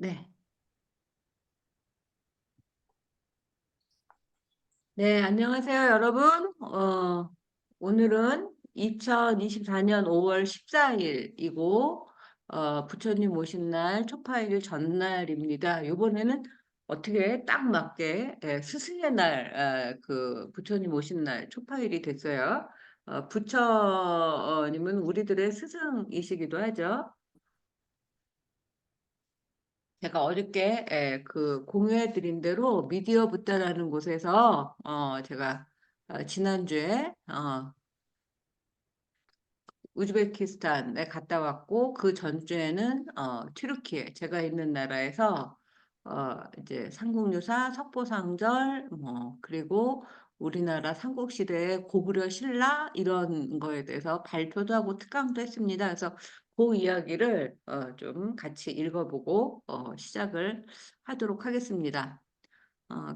네. 네, 안녕하세요, 여러분. 오늘은 2024년 5월 14일이고, 부처님 오신 날, 초파일 전날입니다. 이번에는 어떻게 딱 맞게 스승의 날, 그 부처님 오신 날, 초파일이 됐어요. 부처님은 우리들의 스승이시기도 하죠. 제가 어저께 그 공유해 드린 대로 미디어 붓다라는 곳에서 제가 지난주에 우즈베키스탄에 갔다 왔고 그 전주에는 튀르키예 제가 있는 나라에서 이제 삼국유사, 석보상절 뭐 그리고 우리나라 삼국시대의 고구려 신라 이런 거에 대해서 발표도 하고 특강도 했습니다. 그래서 그 이야기를 좀 같이 읽어보고 시작을 하도록 하겠습니다.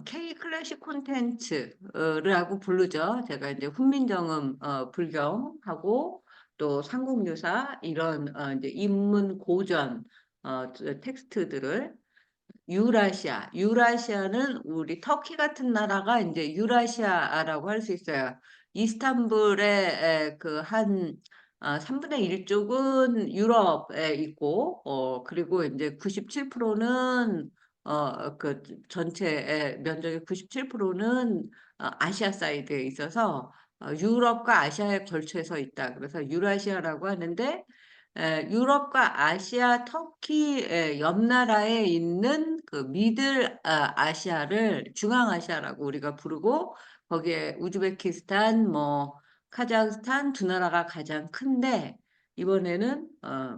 K 클래식 콘텐츠라고 부르죠. 제가 이제 훈민정음 불경하고 또 삼국유사 이런 이제 인문 고전 텍스트들을 유라시아는 우리 터키 같은 나라가 이제 유라시아라고 할 수 있어요. 이스탄불의 그한 3분의 1쪽은 유럽에 있고, 그리고 이제 97%는 그 전체의 면적의 97%는 아시아 사이드에 있어서 유럽과 아시아에 걸쳐서 있다. 그래서 유라시아라고 하는데 유럽과 아시아, 터키 옆 나라에 있는 그 미들 아시아를 중앙아시아라고 우리가 부르고 거기에 우즈베키스탄, 뭐 카자흐스탄 두 나라가 가장 큰데 이번에는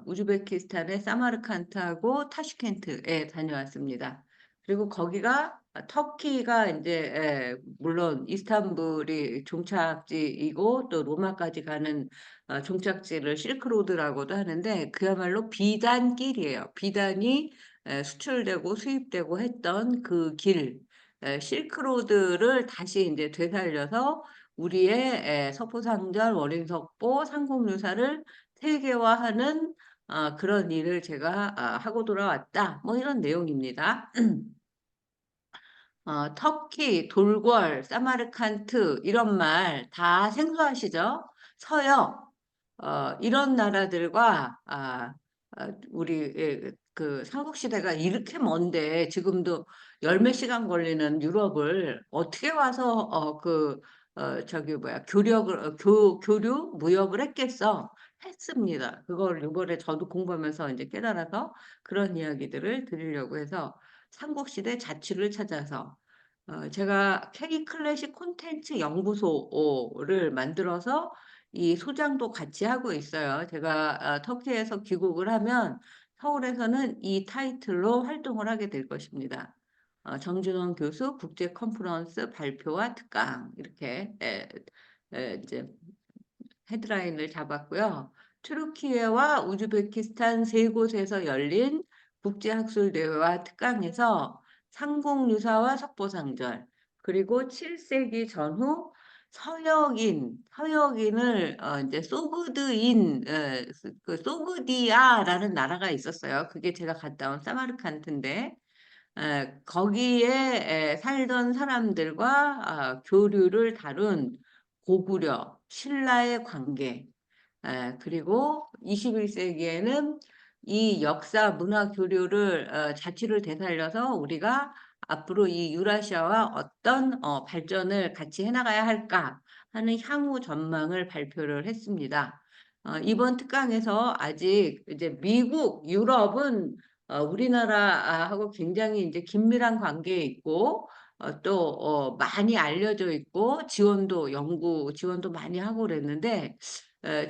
우즈베키스탄의 사마르칸트하고 타슈켄트에 다녀왔습니다. 그리고 거기가 터키가 이제 물론 이스탄불이 종착지이고 또 로마까지 가는 종착지를 실크로드라고도 하는데 그야말로 비단길이에요. 비단이 수출되고 수입되고 했던 그 길, 실크로드를 다시 이제 되살려서 우리의 석보상절, 월인석보, 삼국유사를 세계화하는 그런 일을 제가 하고 돌아왔다. 뭐 이런 내용입니다. 터키, 돌궐, 사마르칸트 이런 말 다 생소하시죠? 서역 이런 나라들과 우리 그 삼국시대가 이렇게 먼데 지금도 열 몇 시간 걸리는 유럽을 어떻게 와서 저기 뭐야 교류 무역을 했겠어? 했습니다. 그걸 이번에 저도 공부하면서 이제 깨달아서 그런 이야기들을 드리려고 해서 삼국시대 자취를 찾아서 제가 K 클래식 콘텐츠 연구소를 만들어서 이 소장도 같이 하고 있어요. 제가 터키에서 귀국을 하면 서울에서는 이 타이틀로 활동을 하게 될 것입니다. 정준원 교수 국제 컨퍼런스 발표와 특강 이렇게 이제 헤드라인을 잡았고요. 튀르키예와 우즈베키스탄 세 곳에서 열린 국제학술대회와 특강에서 상공유사와 석보상절, 그리고 7세기 전후 서역인을 이제 그 소그디아라는 나라가 있었어요. 그게 제가 갔다 온 사마르칸트인데 거기에 살던 사람들과 교류를 다룬 고구려, 신라의 관계, 그리고 21세기에는 이 역사 문화 교류를 자취를 되살려서 우리가 앞으로 이 유라시아와 어떤 발전을 같이 해나가야 할까 하는 향후 전망을 발표를 했습니다. 이번 특강에서 아직 이제 미국, 유럽은 우리나라하고 굉장히 이제 긴밀한 관계에 있고 또 많이 알려져 있고 연구 지원도 많이 하고 그랬는데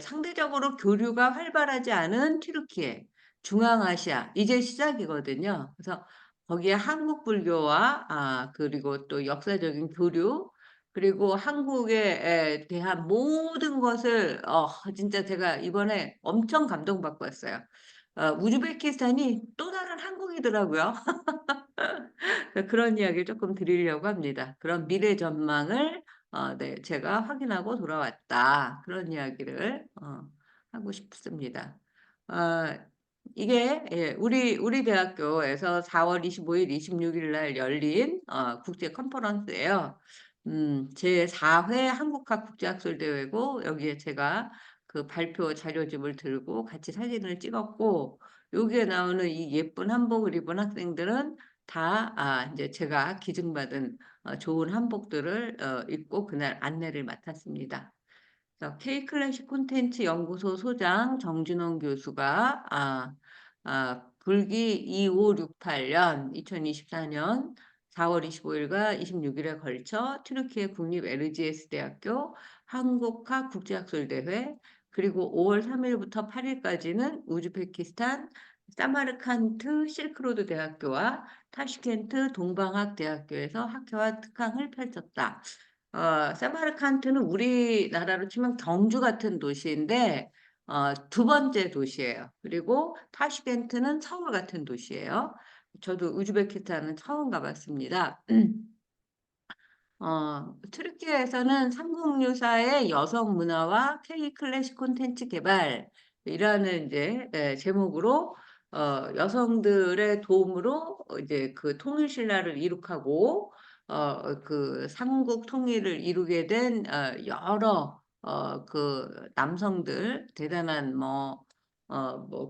상대적으로 교류가 활발하지 않은 튀르키예, 중앙아시아, 이제 시작이거든요. 그래서 거기에 한국 불교와 그리고 또 역사적인 교류, 그리고 한국에 대한 모든 것을 진짜 제가 이번에 엄청 감동받고 왔어요. 우즈베키스탄이 또 다른 한국이더라고요. 그런 이야기를 조금 드리려고 합니다. 그런 미래 전망을 네, 제가 확인하고 돌아왔다. 그런 이야기를 하고 싶습니다. 어, 이게 예, 우리 대학교에서 4월 25일, 26일 날 열린 국제 컨퍼런스예요. 제 4회 한국학 국제학술대회고 여기에 제가 그 발표 자료집을 들고 같이 사진을 찍었고 여기에 나오는 이 예쁜 한복을 입은 학생들은 다 이제 제가 기증받은 좋은 한복들을 입고 그날 안내를 맡았습니다. K클래식 콘텐츠 연구소 소장 정준원 교수가 불기 2568년 2024년 4월 25일과 26일에 걸쳐 튀르키예 국립 LGS 대학교 한국학 국제학술대회 그리고 5월 3일부터 8일까지는 우즈베키스탄 사마르칸트 실크로드 대학교와 타슈켄트 동방학 대학교에서 학회와 특강을 펼쳤다. 세마르칸트는 우리나라로 치면 경주 같은 도시인데, 두 번째 도시예요. 그리고 타슈켄트는 서울 같은 도시예요. 저도 우즈베키스탄은 처음 가봤습니다. 트르키에서는 삼국유사의 여성 문화와 K 클래식 콘텐츠 개발이라는 이제 제목으로 여성들의 도움으로 이제 그 통일 신라를 이룩하고 그 삼국 통일을 이루게 된 여러 그 남성들 대단한 뭐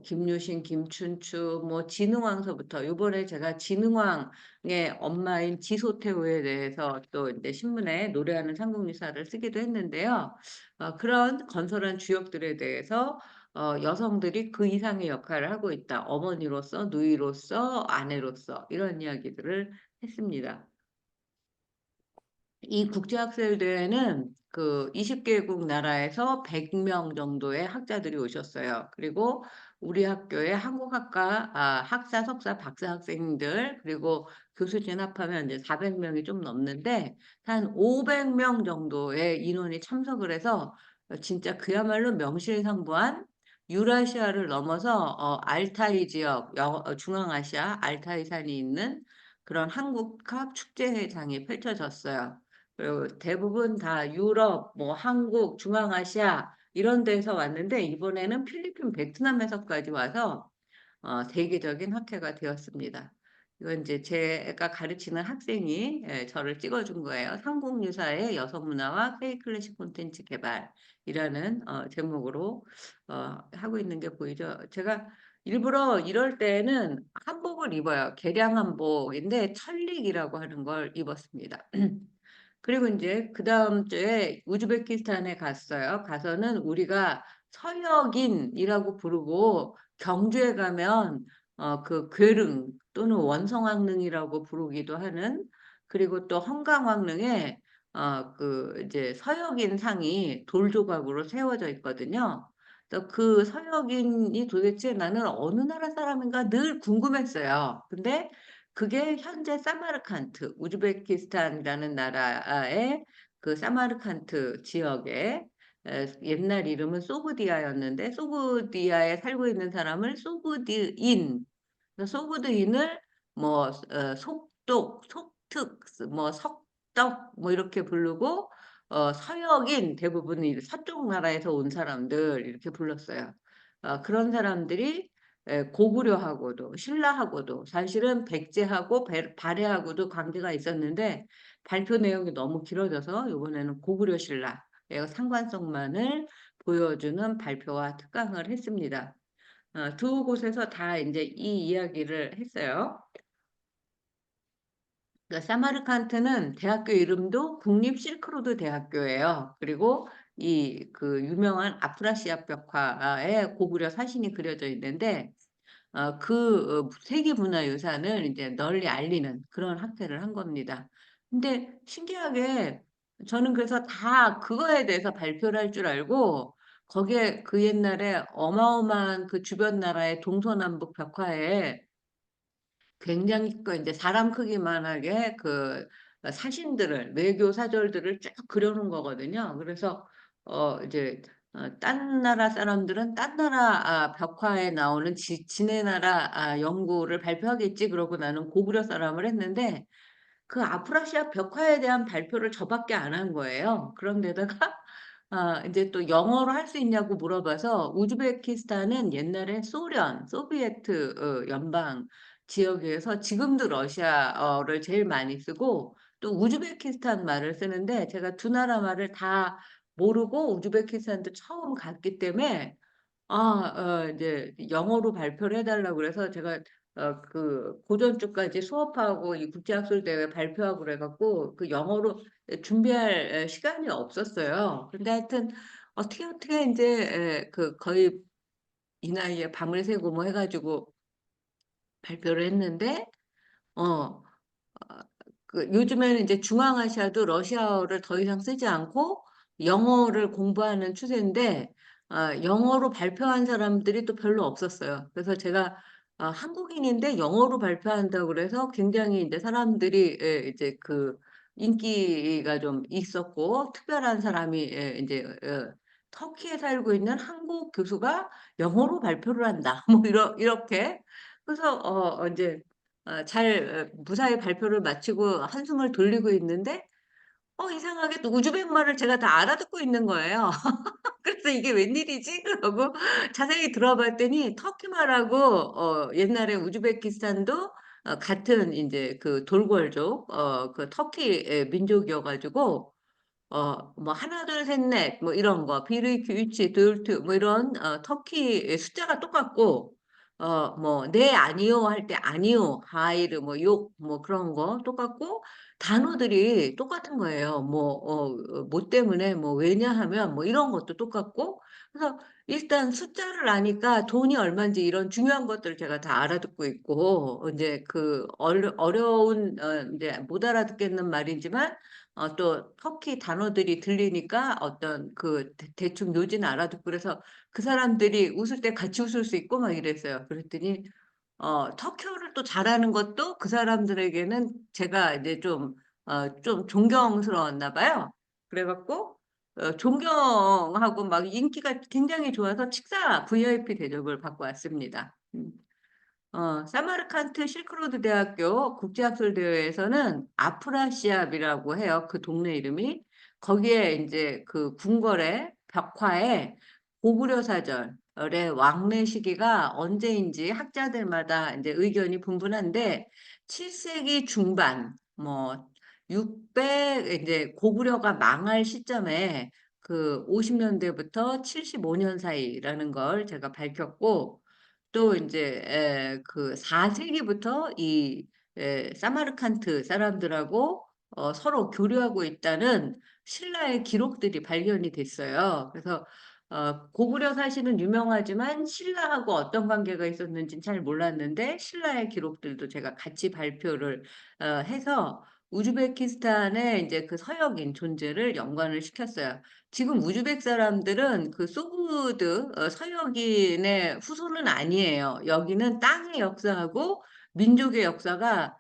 김유신, 김춘추, 뭐 진흥왕서부터 이번에 제가 진흥왕의 엄마인 지소태후에 대해서 또 이제 신문에 노래하는 삼국유사를 쓰기도 했는데요. 그런 건설한 주역들에 대해서 여성들이 그 이상의 역할을 하고 있다. 어머니로서, 누이로서, 아내로서 이런 이야기들을 했습니다. 이 국제학술대회는 그 20개국 나라에서 100명 정도의 학자들이 오셨어요. 그리고 우리 학교의 한국학과 학사, 석사, 박사 학생들 그리고 교수 진합하면 이제 400명이 좀 넘는데 한 500명 정도의 인원이 참석을 해서 진짜 그야말로 명실상부한 유라시아를 넘어서 알타이 지역, 중앙아시아 알타이산이 있는 그런 한국학 축제장이 펼쳐졌어요. 그리고 대부분 다 유럽, 뭐 한국, 중앙아시아 이런 데서 왔는데 이번에는 필리핀, 베트남에서까지 와서 세계적인 학회가 되었습니다. 이건 이제 제가 가르치는 학생이 저를 찍어준 거예요. 삼국유사의 여성문화와 K-클래식 콘텐츠 개발이라는 제목으로 하고 있는 게 보이죠. 제가 일부러 이럴 때는 한복을 입어요. 개량 한복인데 천릭이라고 하는 걸 입었습니다. 그리고 이제 그 다음 주에 우즈베키스탄에 갔어요. 가서는 우리가 서역인이라고 부르고 경주에 가면 그 괴릉 또는 원성왕릉이라고 부르기도 하는 그리고 또 험강왕릉에 그 이제 서역인 상이 돌 조각으로 세워져 있거든요. 그래서 그 서역인이 도대체 나는 어느 나라 사람인가 늘 궁금했어요. 근데 그게 현재 사마르칸트, 우즈베키스탄이라는 나라의 그 사마르칸트 지역에 옛날 이름은 소그디아였는데 소그디아에 살고 있는 사람을 소그디인, 소그디인을 뭐 속독, 속특, 뭐 석덕 뭐 이렇게 부르고 서역인 대부분이 서쪽 나라에서 온 사람들 이렇게 불렀어요. 그런 사람들이 고구려하고도 신라하고도 사실은 백제하고 발해하고도 관계가 있었는데 발표 내용이 너무 길어져서 이번에는 고구려 신라의 상관성만을 보여주는 발표와 특강을 했습니다. 두 곳에서 다 이제 이 이야기를 했어요. 그러니까 사마르칸트는 대학교 이름도 국립 실크로드 대학교예요. 그리고 이 그 유명한 아프라시아 벽화에 고구려 사신이 그려져 있는데 그 세계문화유산을 이제 널리 알리는 그런 학회를 한 겁니다. 근데 신기하게 저는 그래서 다 그거에 대해서 발표를 할 줄 알고 거기에 그 옛날에 어마어마한 그 주변 나라의 동서남북 벽화에 굉장히 그 이제 사람 크기만하게 그 사신들을 외교 사절들을 쭉 그려놓은 거거든요. 그래서 이제 딴 나라 사람들은 딴 나라 벽화에 나오는 지네 나라 연구를 발표하겠지 그러고 나는 고구려 사람을 했는데 그 아프라시아 벽화에 대한 발표를 저밖에 안 한 거예요. 그런데다가 인제 또 영어로 할 수 있냐고 물어봐서 우즈베키스탄은 옛날에 소비에트 연방 지역에서 지금도 러시아어를 제일 많이 쓰고 또 우즈베키스탄 말을 쓰는데 제가 두 나라 말을 다 모르고 우즈베키스탄도 처음 갔기 때문에 이제 영어로 발표를 해 달라고 그래서 제가 그 고전주까지 수업하고 이 국제학술 대회 발표하고 그래 갖고 그 영어로 준비할 시간이 없었어요. 근데 하여튼 어떻게 인제 그 거의 이 나이에 밤을 새고 뭐 해 가지고 발표를 했는데 어 요즘에는 이제 중앙아시아도 러시아어를 더 이상 쓰지 않고 영어를 공부하는 추세인데 영어로 발표한 사람들이 또 별로 없었어요. 그래서 제가 한국인인데 영어로 발표한다고 그래서 굉장히 인제 사람들이 이제 그 인기가 좀 있었고 특별한 사람이 인제 터키에 살고 있는 한국 교수가 "영어로 발표를 한다." 뭐 이렇게. 그래서 인제 잘 무사히 발표를 마치고 한숨을 돌리고 있는데 이상하게 또 우즈벡 말을 제가 다 알아듣고 있는 거예요. 그래서 '이게 웬일이지?' 그러고 자세히 들어봤더니 터키 말하고 옛날에 우즈베키스탄도 같은 인제 그 돌궐족 그 터키의 민족이어 가지고 뭐 하나 둘 셋 넷 뭐 이런 거 비르이큐 유치 드울투 뭐 이런 터키의 숫자가 똑같고 뭐 "네. 아니요." 할 때 아니요, 하이르 뭐 욕 뭐 그런 거 똑같고 단어들이 똑같은 거예요. 뭐 때문에 뭐 왜냐하면 뭐 이런 것도 똑같고 그래서 일단 숫자를 아니까 돈이 얼만지 이런 중요한 것들을 제가 다 알아듣고 있고 인제 그 어려운 인제 못 알아듣겠는 말이지만 또 터키 단어들이 들리니까 어떤 그 대충 요지는 알아듣고 그래서 그 사람들이 웃을 때 같이 웃을 수 있고 막 이랬어요. 그랬더니 터키어를 또 잘하는 것도 그 사람들에게는 제가 이제 좀 존경스러웠나 봐요. 그래 갖고 존경하고 막 인기가 굉장히 좋아서 식사 VIP 대접을 받고 왔습니다. 사마르칸트 실크로드 대학교 국제학술 대회에서는 아프라시압이라고 해요, 그 동네 이름이. 거기에 인제 그 궁궐의 벽화에 고구려 사절의 왕래 시기가 언제인지 학자들마다 인제 의견이 분분한데 7 세기 중반 뭐 600 인제 고구려가 망할 시점에 그 50 년대부터 75년 사이라는 걸 제가 밝혔고 또 인제 그 4 세기부터 사마르칸트 사람들하고 서로 교류하고 있다는 신라의 기록들이 발견이 됐어요. 그래서 고구려 사실은 유명하지만 신라하고 어떤 관계가 있었는지는 잘 몰랐는데 신라의 기록들도 제가 같이 발표를 해서 우즈베키스탄의 인제 그 서역인 존재를 연관을 시켰어요. 지금 우즈벡 사람들은 그 소그드 서역인의 후손은 아니에요. 여기는 땅의 역사하고 민족의 역사가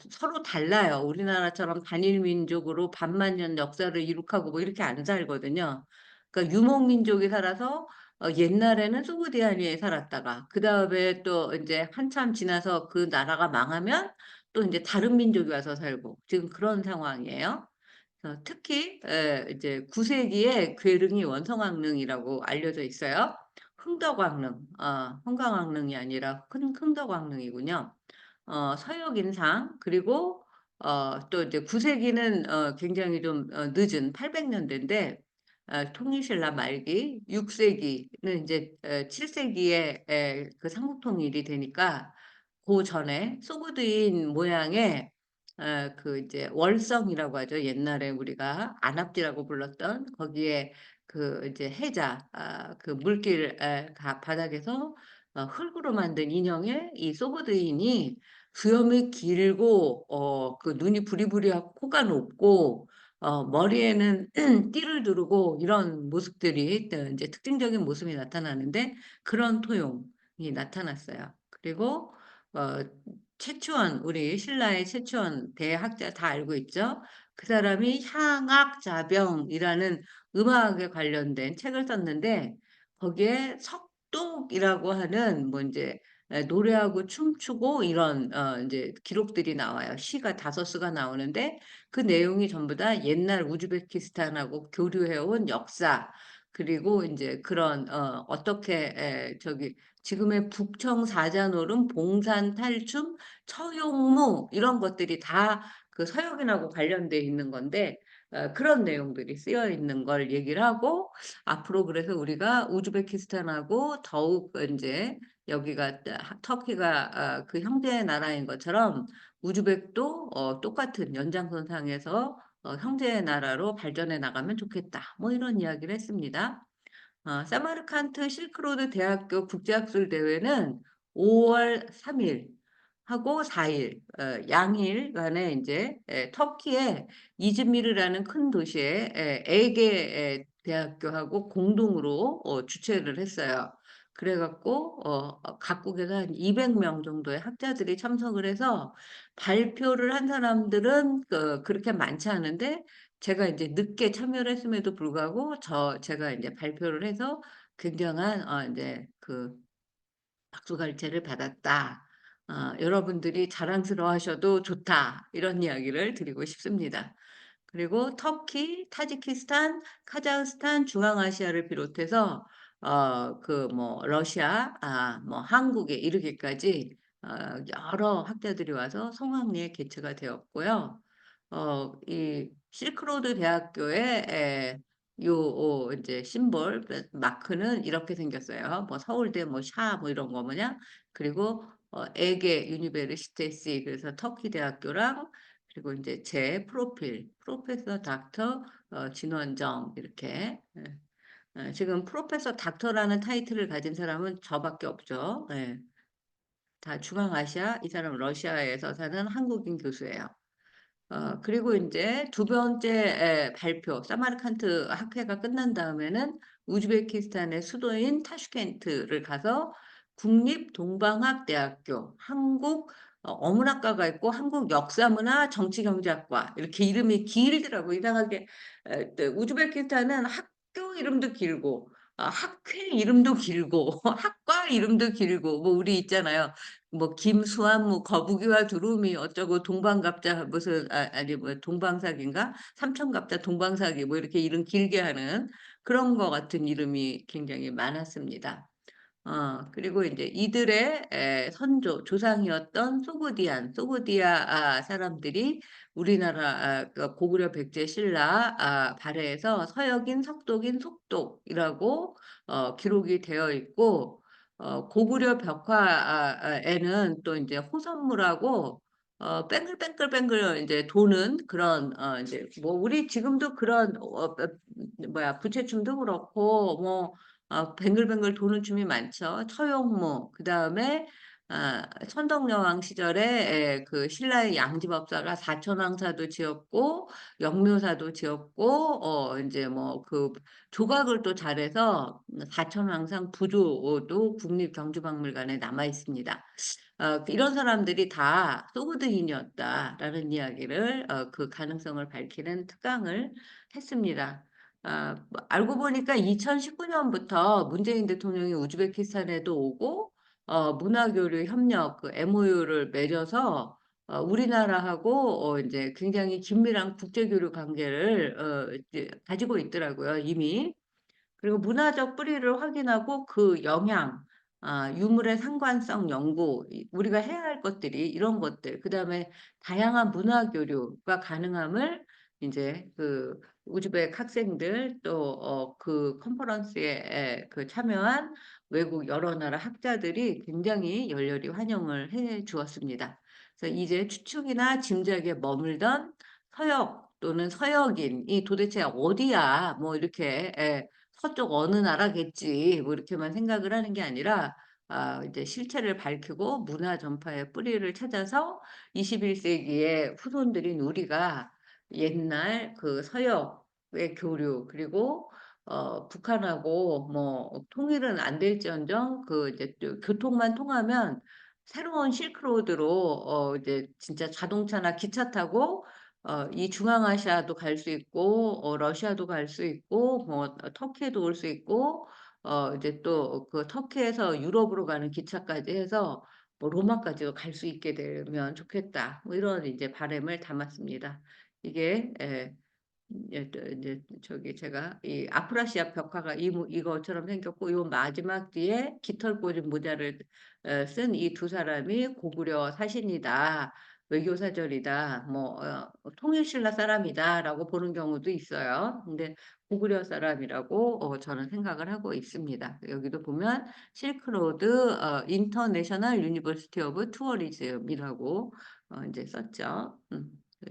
서로 달라요. 우리나라처럼 단일 민족으로 반만 년 역사를 이룩하고 뭐 이렇게 안 살거든요. 그러니까 유목민족이 살아서 옛날에는 소그디아니에 살았다가 그다음에 또 인제 한참 지나서 그 나라가 망하면 또 인제 다른 민족이 와서 살고 지금 그런 상황이에요. 특히 이제 9 세기에 괴릉이 원성왕릉이라고 알려져 있어요. 흥덕왕릉 흥광왕릉이 아니라 흥덕왕릉이군요. 서역인상 그리고 또 이제 9 세기는 굉장히 좀 늦은 800 년대인데 통일신라 말기 6 세기는 인제 7 세기에 그 삼국통일이 되니까 고전에 소그드인 모양의 그 이제 월성이라고 하죠. 옛날에 우리가 안압지라고 불렀던 거기에 그 이제 해자 그 물길 가 바닥에서 흙으로 만든 인형의 이 소그드인이 수염이 길고 그 눈이 부리부리하고 코가 높고 머리에는 띠를 두르고 이런 모습들이 또 인제 특징적인 모습이 나타나는데 그런 토용이 나타났어요. 그리고 어 최추원 우리 신라의 최추원 대학자 다 알고 있죠. 그 사람이 향악자병이라는 음악에 관련된 책을 썼는데 거기에 석독이라고 하는 뭐 인제 노래하고 춤추고 이런 인제 기록들이 나와요. 시가 5수가 나오는데 그 내용이 전부 다 옛날 우즈베키스탄하고 교류해 온 역사, 그리고 인제 그런 어떻게 저기 지금의 북청사자놀음, 봉산탈춤, 처용무 이런 것들이 다 그 서역인하고 관련돼 있는 건데, 그런 내용들이 쓰여 있는 걸 얘기를 하고, 앞으로 그래서 우리가 우즈베키스탄하고 더욱 인제 여기가 터키가 그 형제 나라인 것처럼 우즈벡도 똑같은 연장선상에서 형제 나라로 발전해 나가면 좋겠다. 뭐 이런 이야기를 했습니다. 사마르칸트 실크로드 대학교 국제학술 대회는 5월 3일 하고 4일 양일간에 인제 터키의 이즈미르라는 큰 도시에 에게 대학교하고 공동으로 주최를 했어요. 그래 갖고 각국에서 한 200명 정도의 학자들이 참석을 해서, 발표를 한 사람들은 그렇게 많지 않은데, 제가 인제 늦게 참여를 했음에도 불구하고 제가 인제 발표를 해서 굉장한 인제 그 박수갈채를 받았다. 여러분들이 자랑스러워하셔도 좋다. 이런 이야기를 드리고 싶습니다. 그리고 터키, 타지키스탄, 카자흐스탄, 중앙아시아를 비롯해서 그 뭐 러시아, 뭐 한국에 이르기까지 어 여러 학자들이 와서 성황리에 개최가 되었고요. 이 실크로드 대학교의 인제 심볼 마크는 이렇게 생겼어요. 뭐 서울대 뭐 샤 뭐 이런 거 뭐냐. 그리고 에게 유니베르시테시, 그래서 터키 대학교랑, 그리고 인제 제 프로필 프로페서 닥터 진원정 이렇게. 지금 프로페서 닥터라는 타이틀을 가진 사람은 저밖에 없죠. 예. 다 중앙아시아, 이 사람은 러시아에서 사는 한국인 교수예요. 그리고 인제 두 번째 발표, 사마르칸트 학회가 끝난 다음에는 우즈베키스탄의 수도인 타슈켄트를 가서 국립동방학대학교, 한국 어문학과가 있고 한국 역사문화 정치경제학과, 이렇게 이름이 길더라고요. 이상하게 또 우즈베키스탄은 학교 이름도 길고 학회 이름도 길고 학과 이름도 길고, 뭐 우리 있잖아요. 뭐 김수환 뭐 거북이와 두루미 어쩌고 동방갑자 무슨 아니 뭐 동방사기인가? 삼천갑자 동방사기 뭐 이렇게 이름 길게 하는 그런 거 같은 이름이 굉장히 많았습니다. 그리고 인제 이들의 선조 조상이었던 소그디아 사람들이 우리나라 그 고구려 백제 신라 발해에서 서역인, 석독인, 속독이라고 기록이 되어 있고, 고구려 벽화에는 또 인제 호선무라고 뱅글뱅글뱅글 인제 도는 그런 인제 뭐 우리 지금도 그런 뭐야 부채춤도 그렇고 뭐 뱅글뱅글 도는 춤이 많죠. 처용무, 그다음에 천덕여왕 시절에 그 신라의 양지법사가 사천왕사도 지었고 영묘사도 지었고 인제 뭐 그 조각을 또 잘해서 사천왕상 부조도 국립경주박물관에 남아 있습니다. 이런 사람들이 다 소그드인이었다라는 이야기를 그 가능성을 밝히는 특강을 했습니다. 뭐 알고 보니까 2019 년부터 문재인 대통령이 우즈베키스탄에도 오고 문화교류 협력 그 MOU를 맺어서 우리나라하고 인제 굉장히 긴밀한 국제교류 관계를 이제 가지고 있더라고요, 이미. 그리고 문화적 뿌리를 확인하고 그 영향, 유물의 상관성 연구, 우리가 해야 할 것들이 이런 것들, 그다음에 다양한 문화 교류가 가능함을 인제 그 우즈벡 학생들 또 그 컨퍼런스에 그 참여한 외국 여러 나라 학자들이 굉장히 열렬히 환영을 해 주었습니다. 그래서 이제 추측이나 짐작에 머물던 서역 또는 서역인이 도대체 어디야 뭐 이렇게 서쪽 어느 나라겠지 뭐 이렇게만 생각을 하는 게 아니라, 이제 실체를 밝히고 문화 전파의 뿌리를 찾아서 21 세기의 후손들인 우리가 옛날 그 서역의 교류, 그리고 북한하고 뭐 통일은 안 될지언정 그 이제 또 교통만 통하면 새로운 실크로드로 이제 진짜 자동차나 기차 타고 이 중앙아시아도 갈 수 있고 러시아도 갈 수 있고 뭐 터키에도 올 수 있고 이제 또 그 터키에서 유럽으로 가는 기차까지 해서 뭐 로마까지도 갈 수 있게 되면 좋겠다. 뭐 이런 이제 바람을 담았습니다. 이게 또 이제 저기 제가 이 아프라시아 벽화가 이거처럼 생겼고 요 마지막 뒤에 깃털 꽂은 모자를 쓴 이 두 사람이 고구려 사신이다. 외교사절이다. 뭐 통일신라 사람이다라고 보는 경우도 있어요. 근데 고구려 사람이라고 저는 생각을 하고 있습니다. 여기도 보면 실크로드 인터내셔널 유니버시티 오브 투어리즘이라고 이제 썼죠.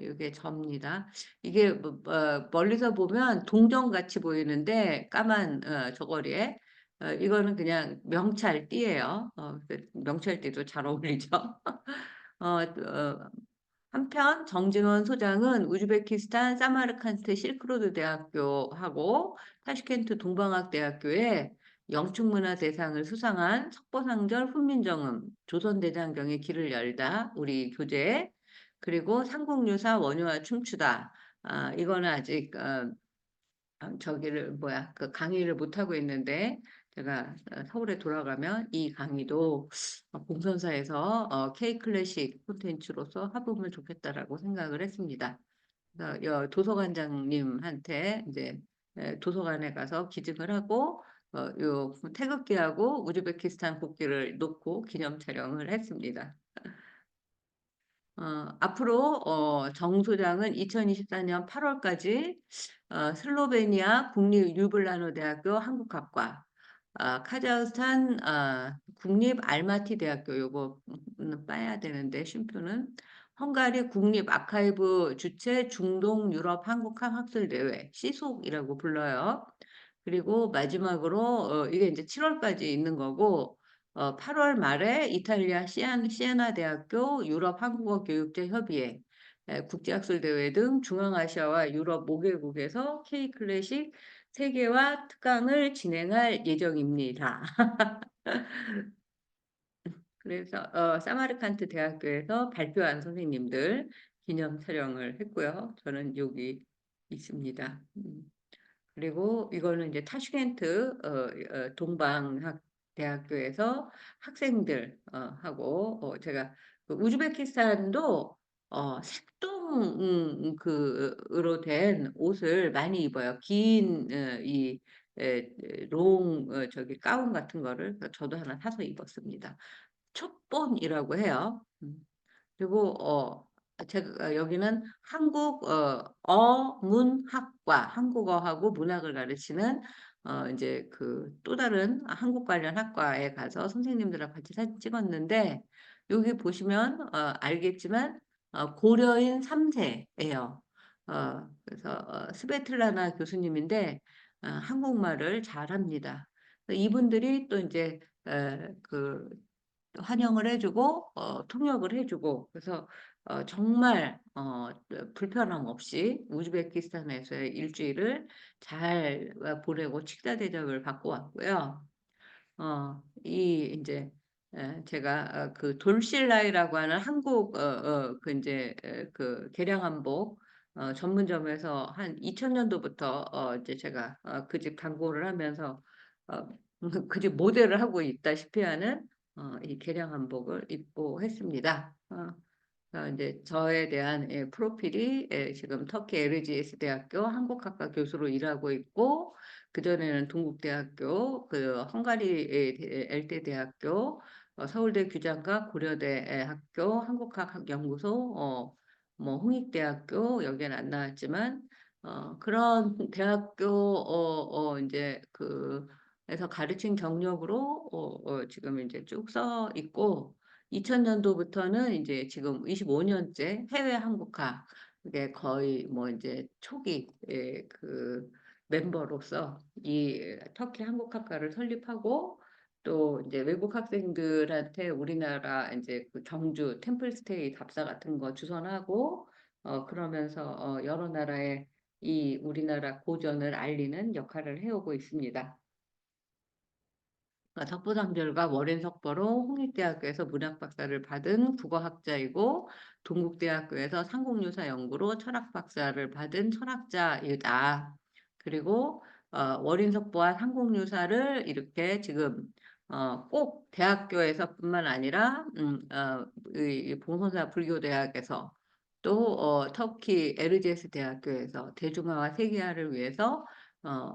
이게 접니다. 이게 멀리서 보면 동정같이 보이는데 까만 저고리에 이거는 그냥 명찰띠예요. 명찰띠도 잘 어울리죠. 어, 어, 한편 정진원 소장은 우즈베키스탄 사마르칸트 실크로드 대학교하고 타슈켄트 동방학대학교에 영축문화대상을 수상한 석보상절 훈민정음 조선대장경의 길을 열다 우리 교재 그리고 삼국유사 원효와 춤추다 이거는 아직 저기를 뭐야 그 강의를 못 하고 있는데 제가 서울에 돌아가면 이 강의도 공선사에서 K 클래식 콘텐츠로서 해보면 좋겠다라고 생각을 했습니다. 그래서 도서관장님한테 이제 도서관에 가서 기증을 하고 요 태극기하고 우즈베키스탄 국기를 놓고 기념 촬영을 했습니다. 앞으로 정 소장은 2024년 8월까지 슬로베니아 국립 류블라노 대학교 한국학과, 카자흐스탄 국립 알마티 대학교 요거는 빠야 되는데 쉼표는 헝가리 국립 아카이브 주최 중동 유럽 한국학 학술대회 시속이라고 불러요. 그리고 마지막으로 이게 이제 7월까지 있는 거고 8월 말에 이탈리아 시에나 대학교 유럽 한국어 교육자 협의회 국제학술대회 등 중앙아시아와 유럽 5개국에서 K 클래식 세계화 특강을 진행할 예정입니다. 그래서 사마르칸트 대학교에서 발표한 선생님들 기념 촬영을 했고요. 저는 여기 있습니다. 그리고 이거는 이제 타슈켄트 동방학 대학교에서 학생들 하고 제가 그 우즈베키스탄도 색동 그으로 된 옷을 많이 입어요. 긴 롱 저기 가운 같은 거를 저도 하나 사서 입었습니다. 촛본이라고 해요. 그리고 제가 여기는 한국 어문학과 한국어하고 문학을 가르치는 이제 그 또 다른 한국 관련 학과에 가서 선생님들하고 같이 사진 찍었는데 여기 보시면 알겠지만 고려인 3세예요. 그래서 스베틀라나 교수님인데 한국말을 잘합니다. 이분들이 또 이제 그 환영을 해주고 통역을 해주고 그래서 정말 불편함 없이 우즈베키스탄에서의 일주일을 잘 보내고 식사 대접을 받고 왔고요. 이 이제 제가 그 돌실라이라고 하는 한국 그 이제 그 개량 한복 전문점에서 한 2000년도부터 이제 제가 그 집 광고를 하면서 그 집 모델을 하고 있다시피 하는 이 개량 한복을 입고 했습니다. 이제 저에 대한 프로필이 지금 터키 LGS 대학교 한국학과 교수로 일하고 있고 그전에는 동국대학교, 그 헝가리 엘테 대학교, 서울대 규장과 고려대 학교, 한국학연구소, 뭐 홍익대학교 여기는 안 나왔지만 그런 대학교 이제 그에서 가르친 경력으로 지금 이제 쭉 써 있고 2000년도부터는 이제 지금 25년째 해외 한국학 그게 거의 뭐 이제 초기 그 멤버로서 이 터키 한국학과를 설립하고 또 이제 외국 학생들한테 우리나라 이제 그 경주 템플스테이 답사 같은 거 주선하고 그러면서 여러 나라의 이 우리나라 고전을 알리는 역할을 해오고 있습니다. 석보상절과 월인석보로 홍익대학교에서 문학박사를 받은 국어학자이고 동국대학교에서 삼국유사 연구로 철학박사를 받은 철학자이다. 그리고 월인석보와 삼국유사를 이렇게 지금 꼭 대학교에서뿐만 아니라 이 봉선사 불교대학에서 또 터키 에르제스 대학교에서 대중화와 세계화를 위해서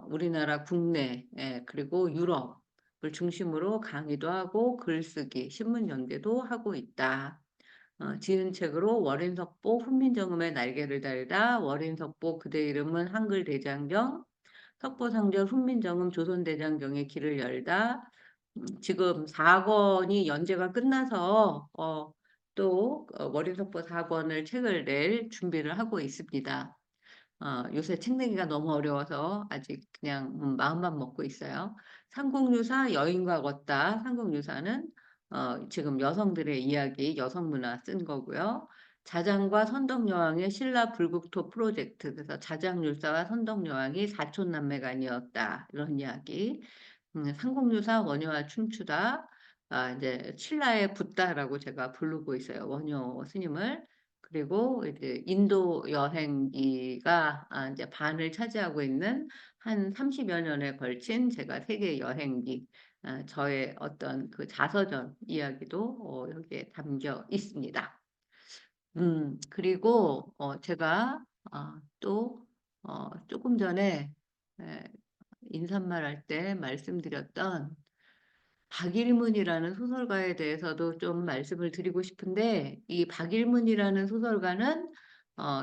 우리나라 국내 그리고 유럽을 중심으로 강의도 하고 글쓰기, 신문 연재도 하고 있다. 지은 책으로 월인석보 훈민정음의 날개를 달다, 월인석보 그대 이름은 한글 대장경, 석보상절 훈민정음 조선대장경의 길을 열다. 지금 4권이 연재가 끝나서 또 월인석보 4권을 책을 낼 준비를 하고 있습니다. 요새 책 내기가 너무 어려워서 아직 그냥 마음만 먹고 있어요. 삼국유사 여인과 걷다. 삼국유사는 지금 여성들의 이야기, 여성 문화 쓴 거고요. 자장과 선덕여왕의 신라 불국토 프로젝트. 그래서 자장율사와 선덕여왕이 사촌남매가 아니었다. 이런 이야기. 삼국유사 원효와 춤추다. 이제 신라의 붓다라고 제가 부르고 있어요. 원효 스님을. 그리고 이제 인도 여행기가 이제 반을 차지하고 있는 한 30여 년에 걸친 제가 세계 여행기, 저의 어떤 그 자서전 이야기도 여기에 담겨 있습니다. 그리고 제가 또 조금 전에 에, 인사말 할 때 말씀드렸던 박일문이라는 소설가에 대해서도 좀 말씀을 드리고 싶은데, 이 박일문이라는 소설가는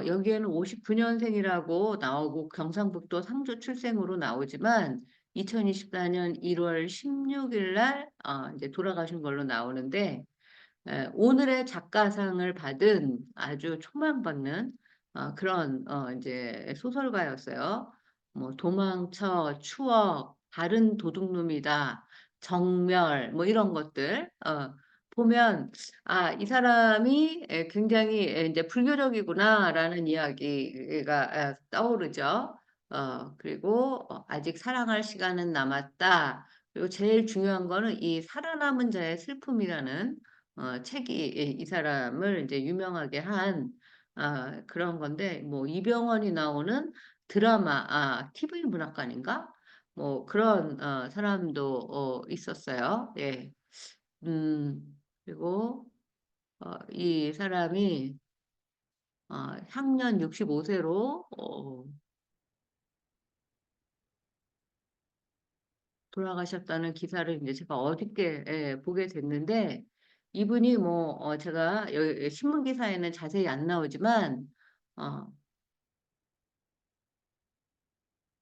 여기에는 59년생이라고 나오고 경상북도 상주 출생으로 나오지만 2024년 1월 16일 날 이제 돌아가신 걸로 나오는데, 오늘의 작가상을 받은 아주 촉망받는 그런 이제 소설가였어요. 뭐 도망쳐, 추억, 다른 도둑놈이다, 정멸, 뭐 이런 것들 보면 이 사람이 굉장히 이제 불교적이구나라는 이야기가 떠오르죠. 그리고 아직 사랑할 시간은 남았다. 그리고 제일 중요한 거는 이 살아남은 자의 슬픔이라는 책이 이 사람을 이제 유명하게 한 그런 건데, 뭐 이병헌이 나오는 드라마, TV 문학관인가? 뭐 그런 사람도 있었어요. 예. 그리고 이 사람이 향년 65세로 돌아가셨다는 기사를 이제 제가 어저께 보게 됐는데, 이분이 뭐 제가 신문 기사에는 자세히 안 나오지만 어,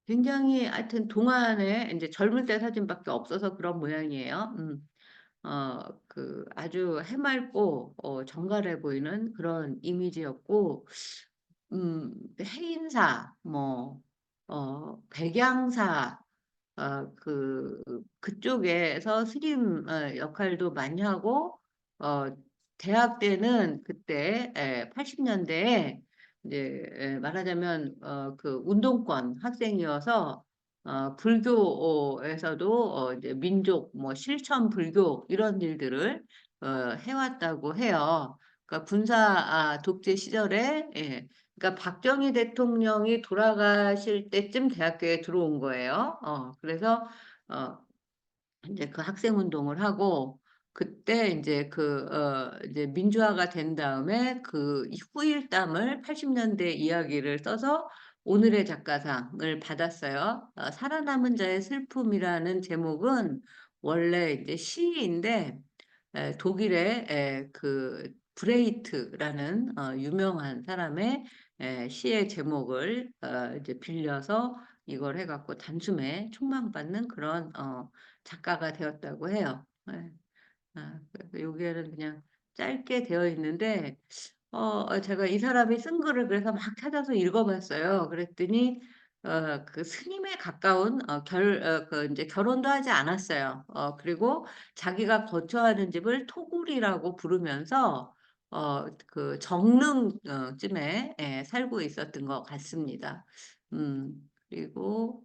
굉장히 하여튼 동안에 이제 젊을 때 사진밖에 없어서 그런 모양이에요. 그 아주 해맑고 정갈해 보이는 그런 이미지였고, 해인사, 뭐 백양사, 그쪽에서 스님 역할도 많이 하고, 어, 대학 때는 그때 80년대에 이제 말하자면 그 운동권 학생이어서 불교에서도 이제 민족 뭐 실천 불교 이런 일들을 해왔다고 해요. 그러니까 군사 독재 시절에 그러니까 박정희 대통령이 돌아가실 때쯤 대학교에 들어온 거예요. 그래서 어, 이제 그 학생 운동을 하고 그때 이제 이제 민주화가 된 다음에 그 후일담을 80년대 이야기를 써서 오늘의 작가상을 받았어요. 살아남은 자의 슬픔이라는 제목은 원래 이제 시인데 독일의 그 브레이트라는 유명한 사람의 시의 제목을 이제 빌려서 이걸 해갖고 단숨에 촉망받는 그런 작가가 되었다고 해요. 네. 그래서 여기에는 그냥 짧게 되어 있는데 제가 이 사람이 쓴 글을 그래서 막 찾아서 읽어봤어요. 그랬더니 그 스님에 가까운 그 이제 결혼도 하지 않았어요. 그리고 자기가 거처하는 집을 토굴이라고 부르면서 그 정릉 쯤에 살고 있었던 것 같습니다. 그리고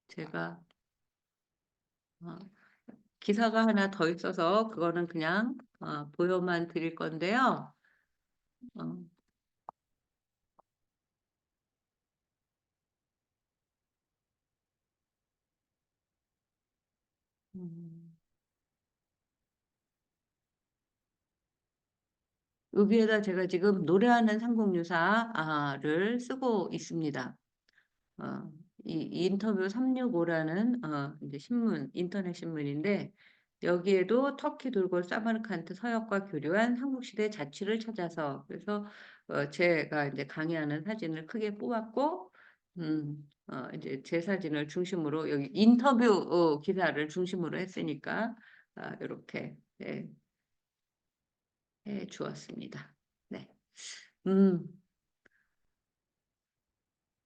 제가 어, 기사가 하나 더 있어서 그거는 그냥 보여만 드릴 건데요. 어, 음. 여기에다 제가 지금 노래하는 삼국유사를 쓰고 있습니다. 어, 이 인터뷰 365라는 이제 신문, 인터넷 신문인데 여기에도 터키 돌골 사마르칸트 서역과 교류한 한국시대 자취를 찾아서 그래서 제가 이제 강의하는 사진을 크게 뽑았고 이제 제 사진을 중심으로 여기 인터뷰 기사를 중심으로 했으니까 이렇게 해 주었습니다. 네. 음,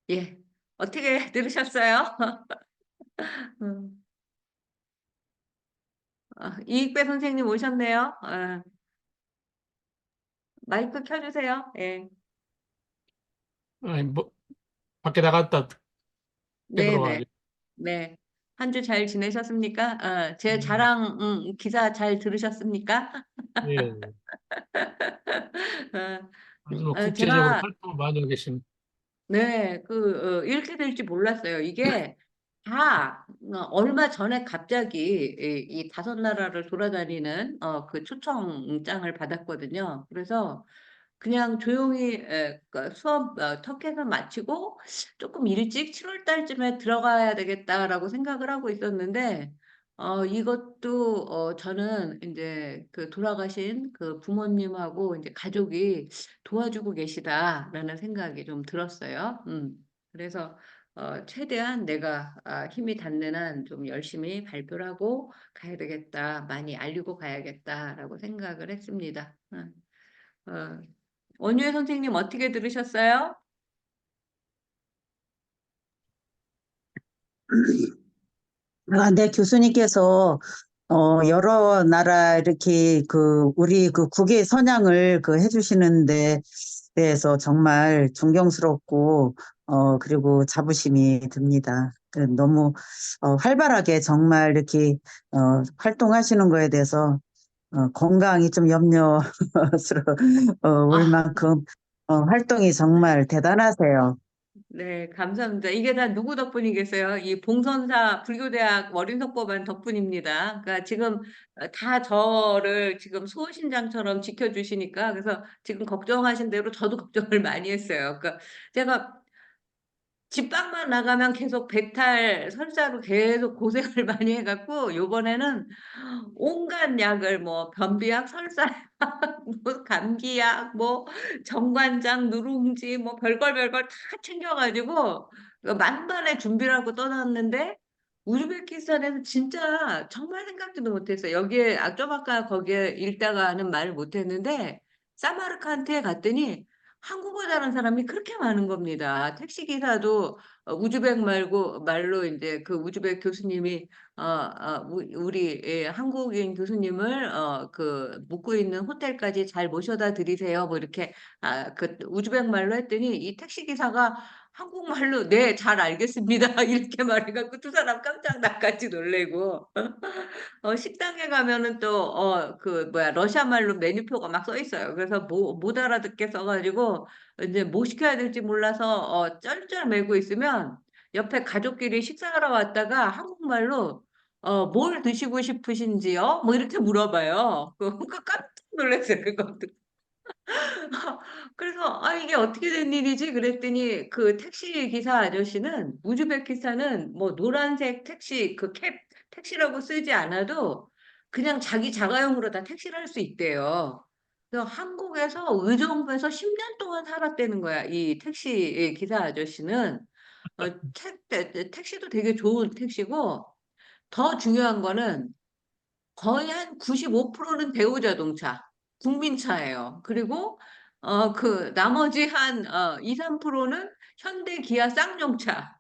예. 어떻게 들으셨어요? 음. 이익배 선생님 오셨네요. 마이크 켜주세요. 예. 아니, 뭐, 밖에 나갔다 네네. 들어와가지고. 네. 한 주 잘 지내셨습니까? 제 음, 자랑, 기사 잘 들으셨습니까? 예. 아주 국제적으로 제가, 활동을 많이 하고 계신. 네, 이렇게 될지 몰랐어요. 이게 다, 얼마 전에 갑자기 이 다섯 나라를 돌아다니는, 그 초청장을 받았거든요. 그래서 그냥 조용히 그 수업 터키에서 마치고 조금 일찍 7월 달쯤에 들어가야 되겠다라고 생각을 하고 있었는데 이것도 저는 이제 그 돌아가신 그 부모님하고 이제 가족이 도와주고 계시다라는 생각이 좀 들었어요. 그래서 최대한 내가 힘이 닿는 한 좀 열심히 발표를 하고 가야 되겠다, 많이 알리고 가야겠다라고 생각을 했습니다. 어, 원유혜 선생님 어떻게 들으셨어요? 네, 교수님께서 여러 나라 이렇게 우리 국외 선양을 해주시는데 대해서 정말 존경스럽고 그리고 자부심이 듭니다. 너무 활발하게 정말 이렇게 활동하시는 거에 대해서 건강이 좀 올 아, 만큼 활동이 정말 대단하세요. 네, 감사합니다. 이게 다 누구 덕분이겠어요? 이 봉선사 불교대학 월인석법안 덕분입니다. 그러니까 지금 다 저를 지금 수호신장처럼 지켜주시니까 그래서 지금 걱정하신 대로 저도 걱정을 많이 했어요. 그러니까 제가 집밖만 나가면 계속 배탈 설사로 계속 고생을 많이 해갖고 요번에는 온갖 약을 뭐 변비약, 설사약, 뭐 감기약, 뭐 정관장, 누룽지 뭐 별걸 다 챙겨가지고 만반의 준비를 하고 떠났는데 우즈베키스탄에서 진짜 정말 생각지도 못했어요. 여기에 좀 아까 거기에 읽다가는 말을 못했는데 사마르칸트에 갔더니 한국어 잘하는 사람이 그렇게 많은 겁니다. 택시 기사도 우즈벡 말로 이제 그 우즈벡 교수님이 우리 한국인 교수님을 그 묵고 있는 호텔까지 잘 모셔다 드리세요. 뭐 이렇게 그 우즈벡 말로 했더니 이 택시 기사가 한국말로 네, 잘 알겠습니다. 이렇게 말해갖고 두 사람 깜짝 나같이 놀래고 식당에 가면은 또, 뭐야, 러시아 말로 메뉴표가 막 써 있어요. 그래서 못 알아듣게 써가지고, 이제 뭐 시켜야 될지 몰라서, 쩔쩔매고 있으면, 옆에 가족끼리 식사하러 왔다가 한국말로, 뭘 드시고 싶으신지요? 뭐 이렇게 물어봐요. 그 깜짝 놀랐어요. 그거 그래서 이게 어떻게 된 일이지? 그랬더니 그 택시 기사 아저씨는 우즈베키스탄은 뭐 노란색 택시 그 캡 택시라고 쓰지 않아도 그냥 자기 자가용으로 다 택시를 할 수 있대요. 그래서 한국에서 의정부에서 10년 동안 살았다는 거야. 이 택시 기사 아저씨는 택시도 되게 좋은 택시고 더 중요한 거는 거의 한 95%는 대우자동차, 국민차예요. 그리고 그 나머지 한 2, 3%는 현대, 기아, 쌍용차.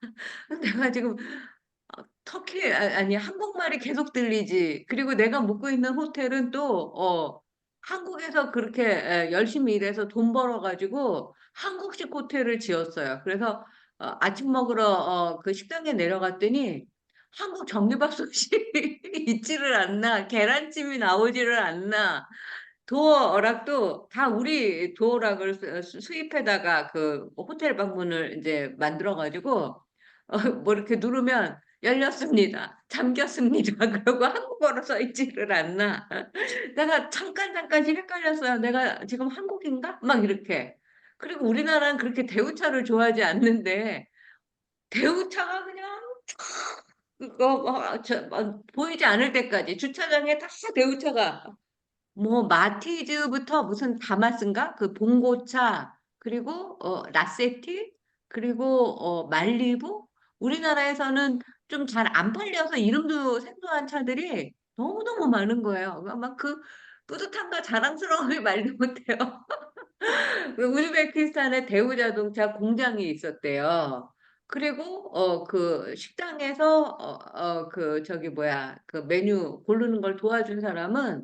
내가 지금 터키 아니 한국말이 계속 들리지. 그리고 내가 묵고 있는 호텔은 또 한국에서 그렇게 열심히 일해서 돈 벌어가지고 한국식 호텔을 지었어요. 그래서 아침 먹으러 그 식당에 내려갔더니 한국 정리밥솥이 있지를 않나, 계란찜이 나오지를 않나, 도어락도 다 우리 도어락을 수입해다가 그 호텔 방문을 이제 만들어가지고 뭐 이렇게 누르면 열렸습니다. 잠겼습니다. 그러고 한국어로 써 있지를 않나. 내가 잠깐씩 헷갈렸어요. 내가 지금 한국인가? 막 이렇게. 그리고 우리나라는 그렇게 대우차를 좋아하지 않는데 대우차가 그냥 보이지 않을 때까지 주차장에 다 대우차가 뭐 마티즈부터 무슨 다마스인가? 그 봉고차 그리고 라세티 그리고 말리부 우리나라에서는 좀 잘 안 팔려서 이름도 생소한 차들이 너무너무 많은 거예요. 막 그 뿌듯함과 자랑스러움이 말도 못해요. 그 우즈베키스탄에 대우자동차 공장이 있었대요. 그리고 그 식당에서 그 저기 뭐야 그 메뉴 고르는 걸 도와준 사람은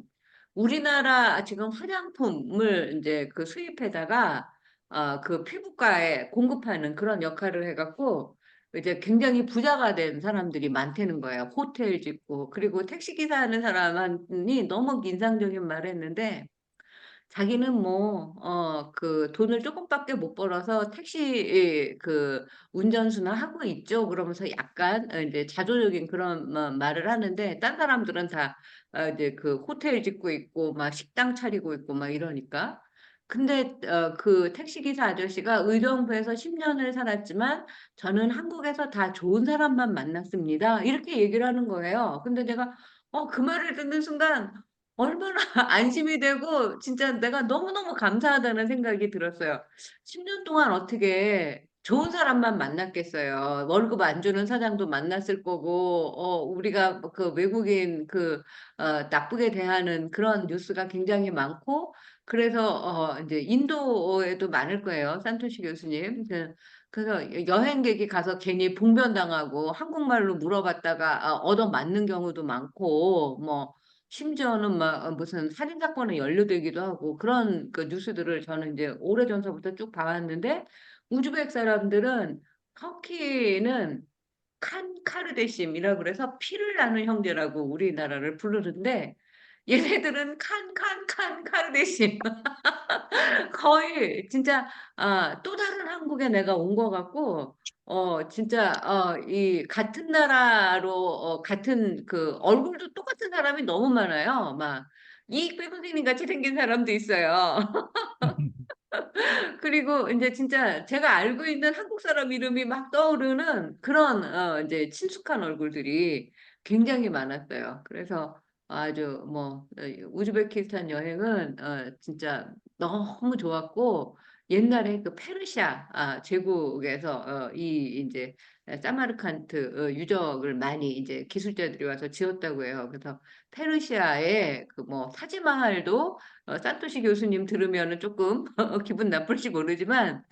우리나라 지금 화장품을 이제 그 수입해다가 그 피부과에 공급하는 그런 역할을 해갖고 이제 굉장히 부자가 된 사람들이 많다는 거예요. 호텔 짓고 그리고 택시기사 하는 사람이 너무 인상적인 말을 했는데 자기는 뭐, 그 돈을 조금밖에 못 벌어서 택시 그 운전수나 하고 있죠. 그러면서 약간 이제 자조적인 그런 말을 하는데, 딴 사람들은 다 이제 그 호텔 짓고 있고, 막 식당 차리고 있고, 막 이러니까. 근데 그 택시기사 아저씨가 의정부에서 10년을 살았지만 저는 한국에서 다 좋은 사람만 만났습니다. 이렇게 얘기를 하는 거예요. 근데 내가 그 말을 듣는 순간 얼마나 안심이 되고 진짜 내가 너무너무 감사하다는 생각이 들었어요. 10년 동안 어떻게 좋은 사람만 만났겠어요. 월급 안 주는 사장도 만났을 거고, 우리가 그 외국인 나쁘게 대하는 그런 뉴스가 굉장히 많고, 그래서 이제 인도에도 많을 거예요. 산토시 교수님. 그래서 여행객이 가서 괜히 봉변당하고 한국말로 물어봤다가 얻어맞는 경우도 많고, 뭐, 심지어는 막 무슨 살인 사건에 연루되기도 하고 그런 그 뉴스들을 저는 이제 오래전서부터 쭉 봐왔는데 우즈벡 사람들은 터키는 칸카르데심이라 그래서 피를 나는 형제라고 우리나라를 부르는데 얘네들은 카르데심 거의 진짜 또 다른 한국에 내가 온 것 같고 진짜 이 같은 나라로 같은 그 얼굴도 똑같은 사람이 너무 많아요. 막 이익배 선생님 같이 생긴 사람도 있어요. 그리고 이제 진짜 제가 알고 있는 한국 사람 이름이 막 떠오르는 그런 이제 친숙한 얼굴들이 굉장히 많았어요. 그래서 아주 뭐 우즈베키스탄 여행은 진짜 너무 좋았고 옛날에 그 페르시아 제국에서 이 이제 사마르칸트 유적을 많이 이제 기술자들이 와서 지었다고 해요. 그래서 페르시아의 그 뭐 타지마할도 산토시 교수님 들으면은 조금 기분 나쁠지 모르지만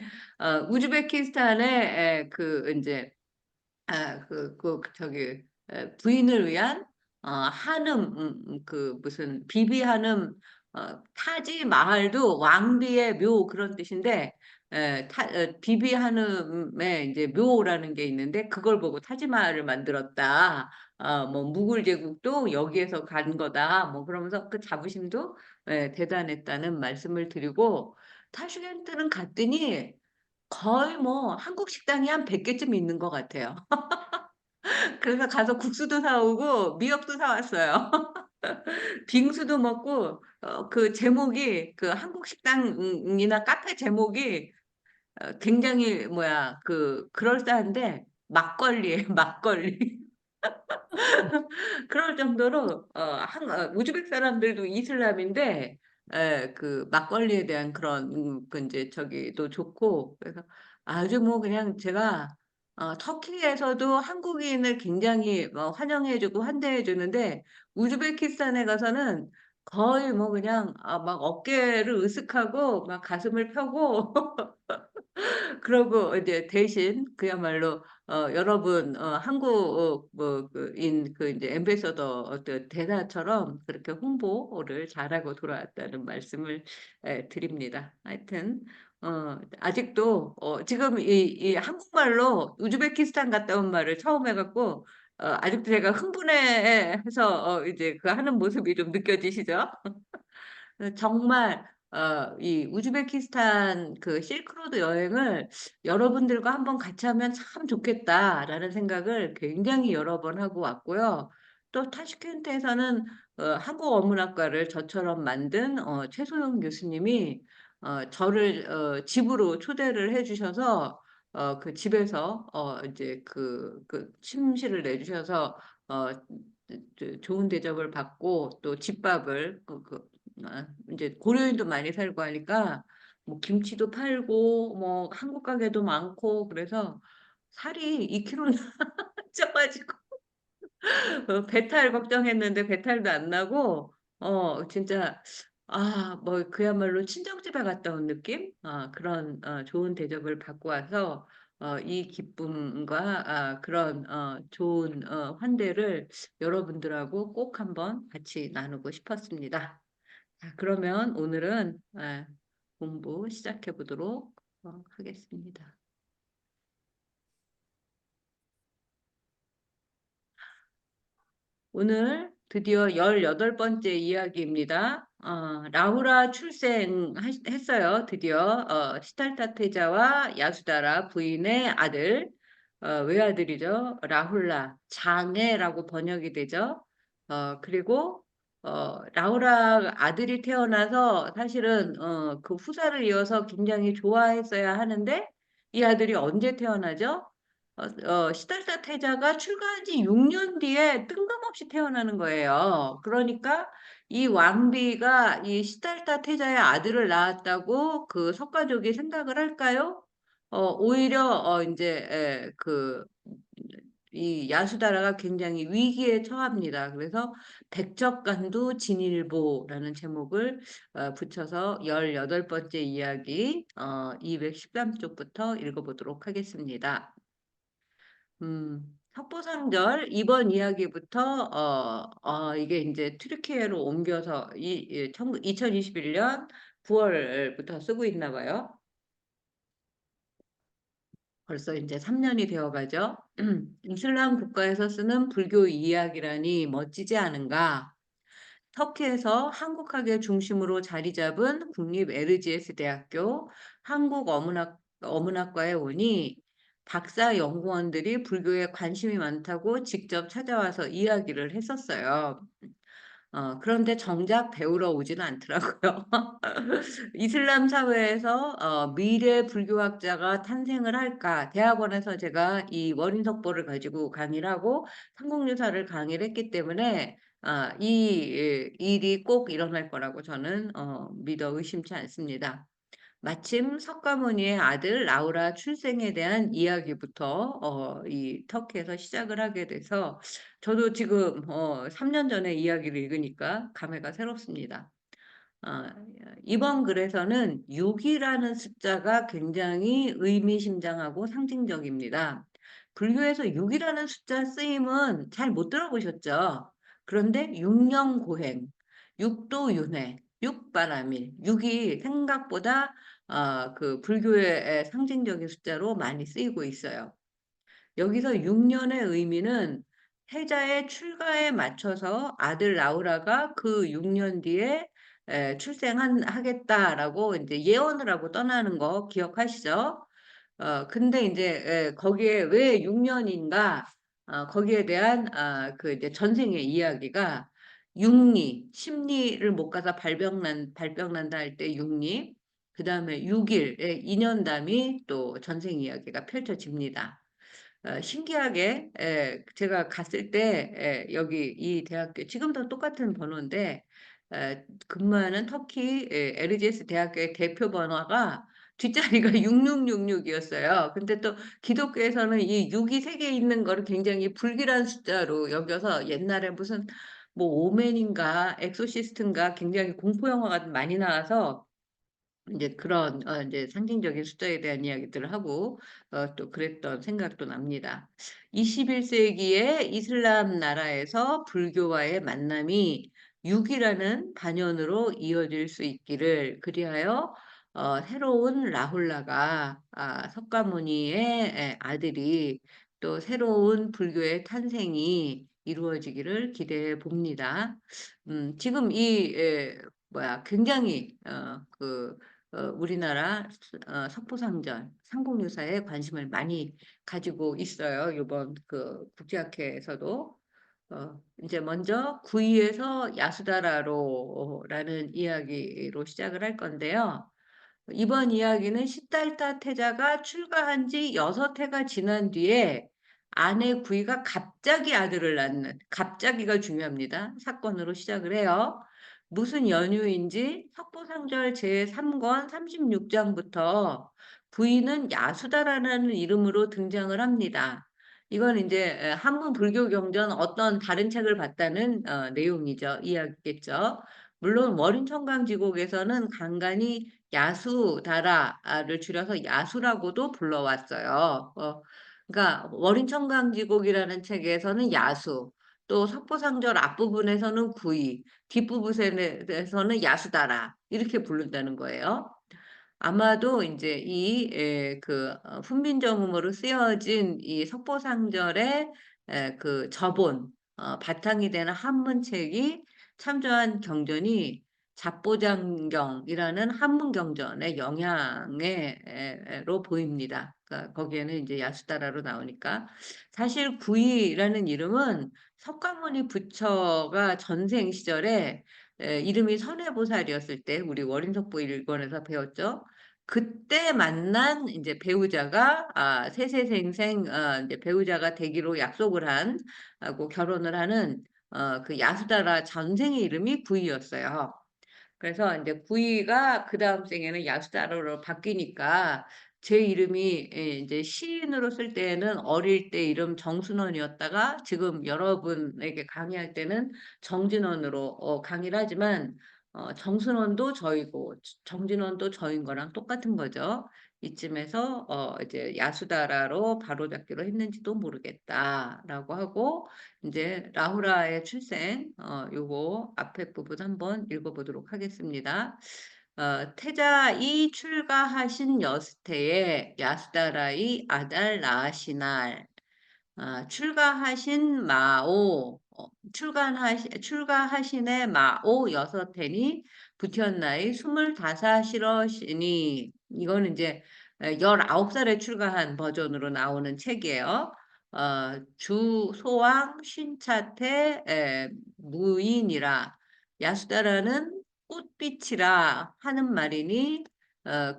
우즈베키스탄의 그 이제 저기 부인을 위한 한음 그 무슨 비비 한음 타지 마할도 왕비의 묘 그런 뜻인데 비비 한음의 이제 묘라는 게 있는데 그걸 보고 타지마할을 만들었다. 뭐 무굴 제국도 여기에서 간 거다. 뭐 그러면서 그 자부심도 대단했다는 말씀을 드리고 타슈켄트는 갔더니 거의 뭐 한국 식당이 한 100개쯤 있는 것 같아요. 그래서 가서 국수도 사오고 미역도 사왔어요. 빙수도 먹고 그 제목이 그 한국 식당이나 카페 제목이 굉장히 뭐야 그 그럴싸한데 막걸리에 막걸리. 그럴 정도로 우즈벡 사람들도 이슬람인데 그 막걸리에 대한 그런 그 이제 저기도 좋고 그래서 아주 뭐 그냥 제가 터키에서도 한국인을 굉장히 환영해주고 환대해주는데 우즈베키스탄에 가서는 거의 뭐 그냥 막 어깨를 으쓱하고 막 가슴을 펴고 그러고 이제 대신 그야말로 여러분 한국 뭐인 그 이제 엠베서더 어떤 대사처럼 그렇게 홍보를 잘하고 돌아왔다는 말씀을 드립니다. 하여튼 아직도 지금 이 한국말로 우즈베키스탄 갔다 온 말을 처음 해갖고 아직도 제가 흥분해서 이제 그 하는 모습이 좀 느껴지시죠? 정말 이 우즈베키스탄 그 실크로드 여행을 여러분들과 한번 같이 하면 참 좋겠다라는 생각을 굉장히 여러 번 하고 왔고요. 또 타슈켄트에서는 한국 어문학과를 저처럼 만든 최소영 교수님이 저를 집으로 초대를 해주셔서 그 집에서 이제 그 침실을 내주셔서 좋은 대접을 받고 또 집밥을 이제 고려인도 많이 살고 하니까 뭐 김치도 팔고 뭐 한국 가게도 많고 그래서 살이 2kg 쪄가지고 배탈 걱정했는데 배탈도 안 나고 진짜 뭐 그야말로 친정집에 갔다 온 느낌 그런 좋은 대접을 받고 와서 이 기쁨과 그런 좋은 환대를 여러분들하고 꼭 한번 같이 나누고 싶었습니다. 자, 그러면 오늘은 공부 시작해 보도록 하겠습니다. 오늘 드디어 18번째 이야기입니다. 라후라 출생했어요. 드디어 시탈타 태자와 야수다라 부인의 아들, 외아들이죠. 라훌라, 장애라고 번역이 되죠. 그리고 라후라 아들이 태어나서 사실은 그 후사를 이어서 굉장히 좋아했어야 하는데 이 아들이 언제 태어나죠? 시달타 태자가 출가한 지 6년 뒤에 뜬금없이 태어나는 거예요. 그러니까 이 왕비가 이 시달타 태자의 아들을 낳았다고 그 석가족이 생각을 할까요? 오히려 이제 이 야수다라가 굉장히 위기에 처합니다. 그래서 백적간두 진일보라는 제목을 붙여서 18번째 이야기 213쪽부터 읽어보도록 하겠습니다. 석보상절 이번 이야기부터 이게 이제 튀르키예로 옮겨서 2021년 9월부터 쓰고 있나 봐요. 벌써 이제 3년이 되어 가죠. 이슬람 국가에서 쓰는 불교 이야기라니 멋지지 않은가? 터키에서 한국학을 중심으로 자리 잡은 국립 에르지에스 대학교 어문학과에 오니 박사 연구원들이 불교에 관심이 많다고 직접 찾아와서 이야기를 했었어요. 그런데 정작 배우러 오지는 않더라고요. 이슬람 사회에서 미래 불교학자가 탄생을 할까? 대학원에서 제가 이 원인석보를 가지고 강의를 하고 삼국유사를 강의를 했기 때문에 이 일이 꼭 일어날 거라고 저는 믿어 의심치 않습니다. 마침 석가모니의 아들 라우라 출생에 대한 이야기부터 이 터키에서 시작을 하게 돼서 저도 지금 3년 전에 이야기를 읽으니까 감회가 새롭습니다. 이번 글에서는 6이라는 숫자가 굉장히 의미심장하고 상징적입니다. 불교에서 6이라는 숫자 쓰임은 잘 못 들어보셨죠? 그런데 육령고행, 육도윤회, 육바라밀, 6이 생각보다 그 불교의 상징적인 숫자로 많이 쓰이고 있어요. 여기서 6년의 의미는 태자의 출가에 맞춰서 아들 라우라가 그 6년 뒤에 출생하겠다라고 이제 예언을 하고 떠나는 거 기억하시죠? 근데 이제 거기에 왜 6년인가? 거기에 대한 그 이제 전생의 이야기가 육리, 심리를 못 가서 발병난다 할 때 육리, 그 다음에 6일의 인연담이 또 전생 이야기가 펼쳐집니다. 신기하게 제가 갔을 때 여기 이 대학교 지금도 똑같은 번호인데 근무하는 터키 LGS 대학교의 대표 번호가 뒷자리가 6666이었어요. 근데 또 기독교에서는 이 6이 3개 있는 거를 굉장히 불길한 숫자로 여겨서 옛날에 무슨 뭐 오맨인가 엑소시스트인가 굉장히 공포 영화가 많이 나와서 이제 그런 이제 상징적인 숫자에 대한 이야기들을 하고 또 그랬던 생각도 납니다. 21세기의 이슬람 나라에서 불교와의 만남이 6이라는 반연으로 이어질 수 있기를 그리하여 새로운 라훌라가 석가모니의 아들이 또 새로운 불교의 탄생이 이루어지기를 기대해 봅니다. 지금 이 굉장히 우리나라 석포상전 상공유사에 관심을 많이 가지고 있어요. 이번 국제학회에서도. 이제 먼저 구이에서 야수다라로라는 이야기로 시작을 할 건데요. 이번 이야기는 시달타 태자가 출가한 지 6해가 지난 뒤에 아내 구이가 갑자기 아들을 낳는, 갑자기가 중요합니다. 사건으로 시작을 해요. 무슨 연유인지 석보상절 제3권 36장부터 구이는 야수다라는 이름으로 등장을 합니다. 이건 이제 한문 불교 경전 어떤 다른 책을 봤다는 내용이죠. 이야기겠죠. 물론 월인청강지곡에서는 간간히 야수다라를 줄여서 야수라고도 불러왔어요. 그러니까 월인청강지곡이라는 책에서는 야수, 또 석보상절 앞부분에서는 구이, 뒷부분에서는 야수다라 이렇게 부른다는 거예요. 아마도 이제 훈민정음으로 쓰여진 이 석보상절의 저본, 바탕이 되는 한문책이 참조한 경전이 잡보장경이라는 한문경전의 영향으로 보입니다. 그러니까 거기에는 이제 야수다라로 나오니까. 사실 구이라는 이름은 석가모니 부처가 전생 시절에 이름이 선해보살이었을 때 우리 월인석보 1권에서 배웠죠. 그때 만난 이제 배우자가 세세생생 이제 배우자가 되기로 약속을 하고 결혼을 하는 그 야수다라 전생의 이름이 구이였어요. 그래서 이제 구이가 그 다음 생에는 야수다라로 바뀌니까 제 이름이 이제 시인으로 쓸 때에는 어릴 때 이름 정순원이었다가 지금 여러분에게 강의할 때는 정진원으로 강의를 하지만 정순원도 저이고 정진원도 저인 거랑 똑같은 거죠. 이쯤에서 이제 야수다라로 바로잡기로 했는지도 모르겠다라고 하고 이제 라후라의 출생 요거 앞에 부분 한번 읽어보도록 하겠습니다. 태자이 출가하신 여스태에 야수다라의 아달 나아시날 출가하신 마오 출가하신의 마오 여섯해니 부티었나이 25이러시니 이거는 이제 19살에 출가한 버전으로 나오는 책이에요. 주소왕 쉰차태 무인이라 야수다라는 꽃빛이라 하는 말이니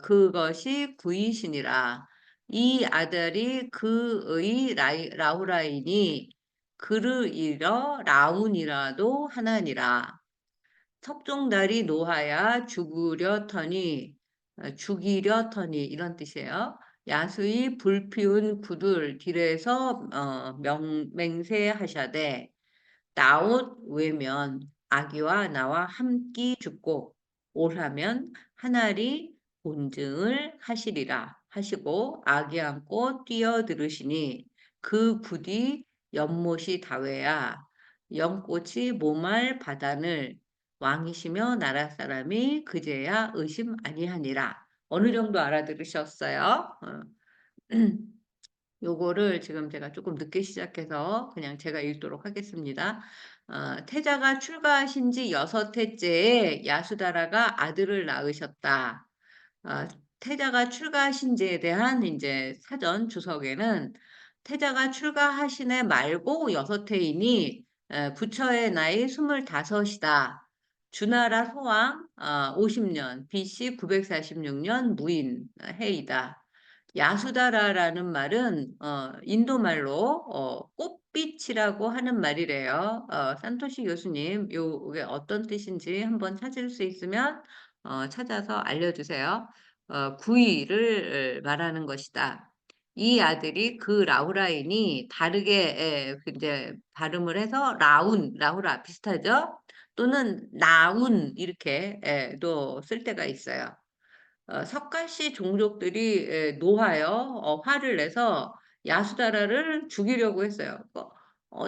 그것이 구이신이라 이 아들이 그의 라우라이니 그를 잃어 라운이라도 하나니라. 석종달이 노하야 죽이려터니 이런 뜻이에요. 야수의 불피운 구들 딜에서 맹세하셔되 나옷 외면 아기와 나와 함께 죽고 올하면 하나리 본증을 하시리라 하시고 아기 안고 뛰어들으시니 그 부디 연못이 다외야 연꽃이 모말 바단을 왕이시며 나라 사람이 그제야 의심 아니하니라. 어느 정도 알아들으셨어요? 요거를 지금 제가 조금 늦게 시작해서 그냥 제가 읽도록 하겠습니다. 태자가 출가하신 지 6해째에 야수다라가 아들을 낳으셨다. 태자가 출가하신 지에 대한 이제 사전 주석에는 태자가 출가하신 해 말고 6해이니 부처의 나이 25이다. 주나라 소왕 50년, BC 946년 무인 해이다. 야수다라라는 말은 인도 말로 꽃빛이라고 하는 말이래요. 산토시 교수님, 요게 어떤 뜻인지 한번 찾을 수 있으면 찾아서 알려주세요. 구이를 말하는 것이다. 이 아들이 그 라우라인이 다르게 이제 발음을 해서 라후라 비슷하죠? 또는 라운 이렇게 또 쓸 때가 있어요. 석가씨 종족들이 노하여 화를 내서 야수다라를 죽이려고 했어요.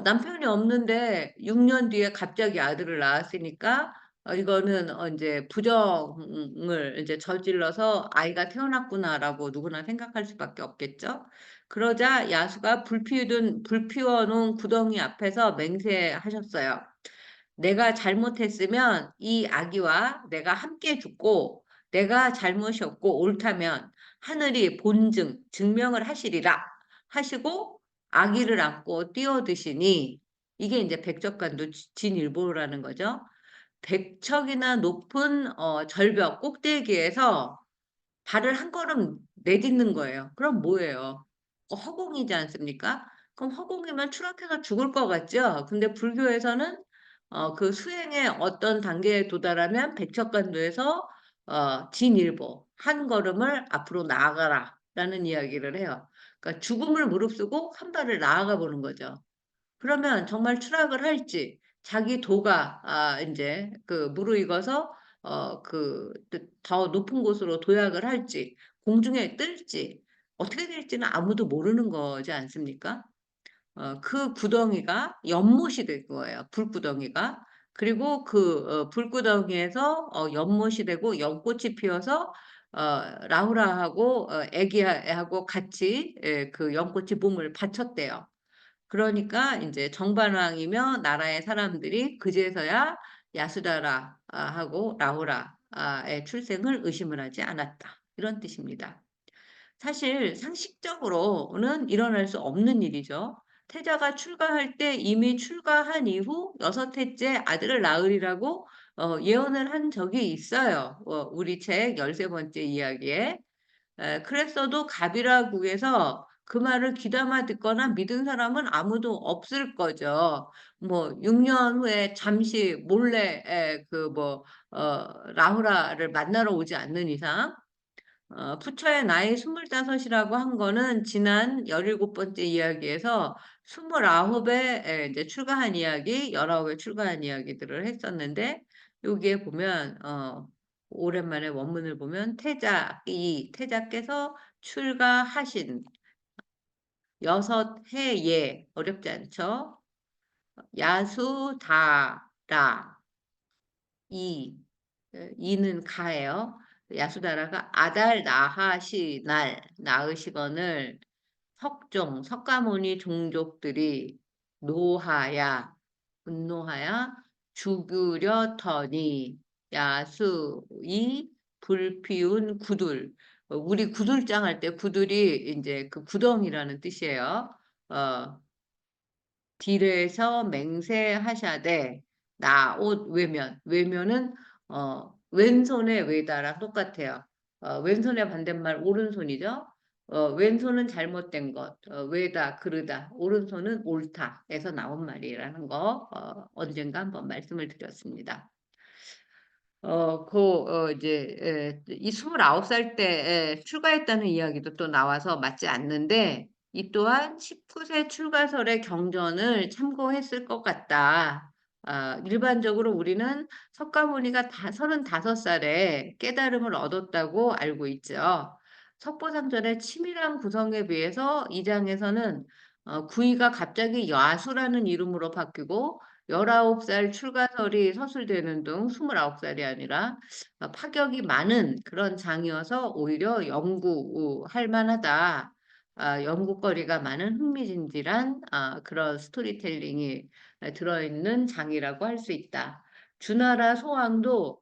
남편이 없는데 6년 뒤에 갑자기 아들을 낳았으니까 이거는 이제 부정을 이제 저질러서 아이가 태어났구나라고 누구나 생각할 수밖에 없겠죠. 그러자 야수가 불 피워놓은 구덩이 앞에서 맹세하셨어요. 내가 잘못했으면 이 아기와 내가 함께 죽고 내가 잘못이 없고 옳다면 하늘이 본증, 증명을 하시리라 하시고 아기를 안고 뛰어드시니 이게 이제 백척간도 진일보라는 거죠. 백척이나 높은 절벽 꼭대기에서 발을 한 걸음 내딛는 거예요. 그럼 뭐예요? 허공이지 않습니까? 그럼 허공이면 추락해서 죽을 것 같죠? 근데 불교에서는 그 수행의 어떤 단계에 도달하면 백척간도에서 진일보, 한 걸음을 앞으로 나아가라 라는 이야기를 해요. 그러니까 죽음을 무릅쓰고 한 발을 나아가 보는 거죠. 그러면 정말 추락을 할지, 자기 도가, 이제, 무르익어서, 더 높은 곳으로 도약을 할지, 공중에 뜰지, 어떻게 될지는 아무도 모르는 거지 않습니까? 그 구덩이가 연못이 될 거예요. 불구덩이가. 그리고 불구덩이에서 연못이 되고 연꽃이 피어서 라후라하고 애기하고 같이 그 연꽃이 몸을 바쳤대요. 그러니까 이제 정반왕이며 나라의 사람들이 그제서야 야수다라 하고 라후라의 출생을 의심을 하지 않았다. 이런 뜻입니다. 사실 상식적으로는 일어날 수 없는 일이죠. 태자가 출가할 때 이미 출가한 이후 여섯째 아들을 낳으리라고 예언을 한 적이 있어요. 우리 책 13번째 이야기에. 그랬어도 가비라국에서 그 말을 귀담아 듣거나 믿은 사람은 아무도 없을 거죠. 뭐 6년 후에 잠시 몰래 라후라를 만나러 오지 않는 이상 부처의 나이 25이라고 한 거는 지난 17번째 이야기에서 29에 이제 출가한 이야기, 19에 출가한 이야기들을 했었는데, 여기에 보면, 오랜만에 원문을 보면, 태자께서 출가하신 6해에, 어렵지 않죠? 야수다라, 이는 가예요. 야수다라가 아달 나하시 날 나으시건을 석가모니 종족들이 노하야 분노하야 죽으려더니 야수이 불피운 구들. 우리 구들장 할 때 구들이 이제 그 구덩이라는 뜻이에요. 딜에서 맹세하샤되 나옷 외면은 왼손의 외다랑 똑같아요. 왼손의 반대말 오른손이죠. 왼손은 잘못된 것, 외다 그르다, 오른손은 옳다에서 나온 말이라는 거 언젠가 한번 말씀을 드렸습니다. 이 29살 때 출가했다는 이야기도 또 나와서 맞지 않는데, 이 또한 19세 출가설의 경전을 참고했을 것 같다. 일반적으로 우리는 석가모니가 35살에 깨달음을 얻었다고 알고 있죠. 석보상전의 치밀한 구성에 비해서 이 장에서는 구이가 갑자기 야수라는 이름으로 바뀌고 19살 출가설이 서술되는 등 29살이 아니라 파격이 많은 그런 장이어서 오히려 연구할 만하다. 연구거리가 많은 흥미진진한 그런 스토리텔링이 들어있는 장이라고 할 수 있다. 주나라 소왕도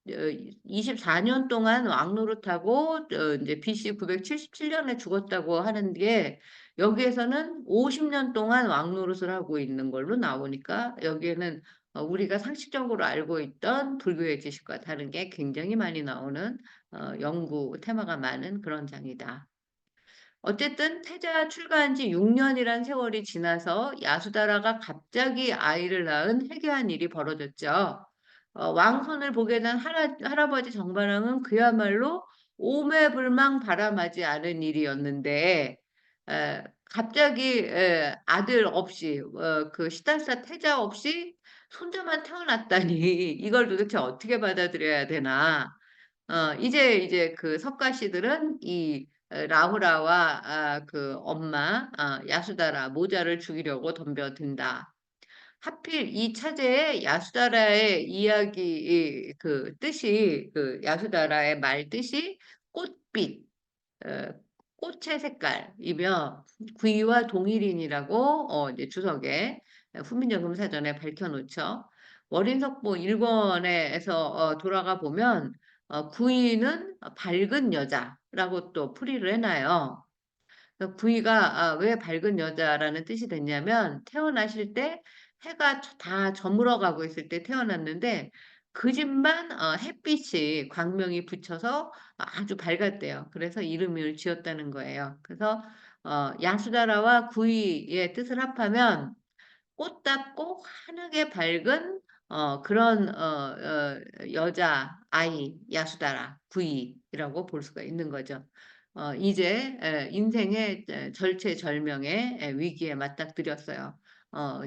24년 동안 왕노릇하고 이제 BC 977년에 죽었다고 하는 게 여기에서는 50년 동안 왕노릇을 하고 있는 걸로 나오니까 여기에는 우리가 상식적으로 알고 있던 불교의 지식과 다른 게 굉장히 많이 나오는 연구 테마가 많은 그런 장이다. 어쨌든 태자 출가한 지 6년이란 세월이 지나서 야수다라가 갑자기 아이를 낳은 해괴한 일이 벌어졌죠. 왕손을 보게 된 할아버지 정반왕은 그야말로 오매불망 바람하지 않은 일이었는데 갑자기 아들 없이 그 시달사 태자 없이 손자만 태어났다니 이걸 도대체 어떻게 받아들여야 되나? 이제 그 석가씨들은 이 라후라와 그 엄마 야수다라 모자를 죽이려고 덤벼든다. 하필 이 차제에 야수다라의 이야기 그 뜻이 그 야수다라의 말 뜻이 꽃빛 어, 꽃의 색깔이며 구이와 동일인이라고 이제 주석에 후민정음사전에 밝혀놓죠. 월인석보 1권에서 돌아가 보면 구이는 밝은 여자라고 또 풀이를 해놔요. 구이가 왜 밝은 여자라는 뜻이 됐냐면 태어나실 때 해가 다 저물어 가고 있을 때 태어났는데 그 집만 햇빛이 광명이 붙여서 아주 밝았대요. 그래서 이름을 지었다는 거예요. 그래서 야수다라와 구이의 뜻을 합하면 꽃답고 환하게 밝은 그런 여자 아이 야수다라 구이라고 볼 수가 있는 거죠. 이제 인생의 절체절명의 위기에 맞닥뜨렸어요.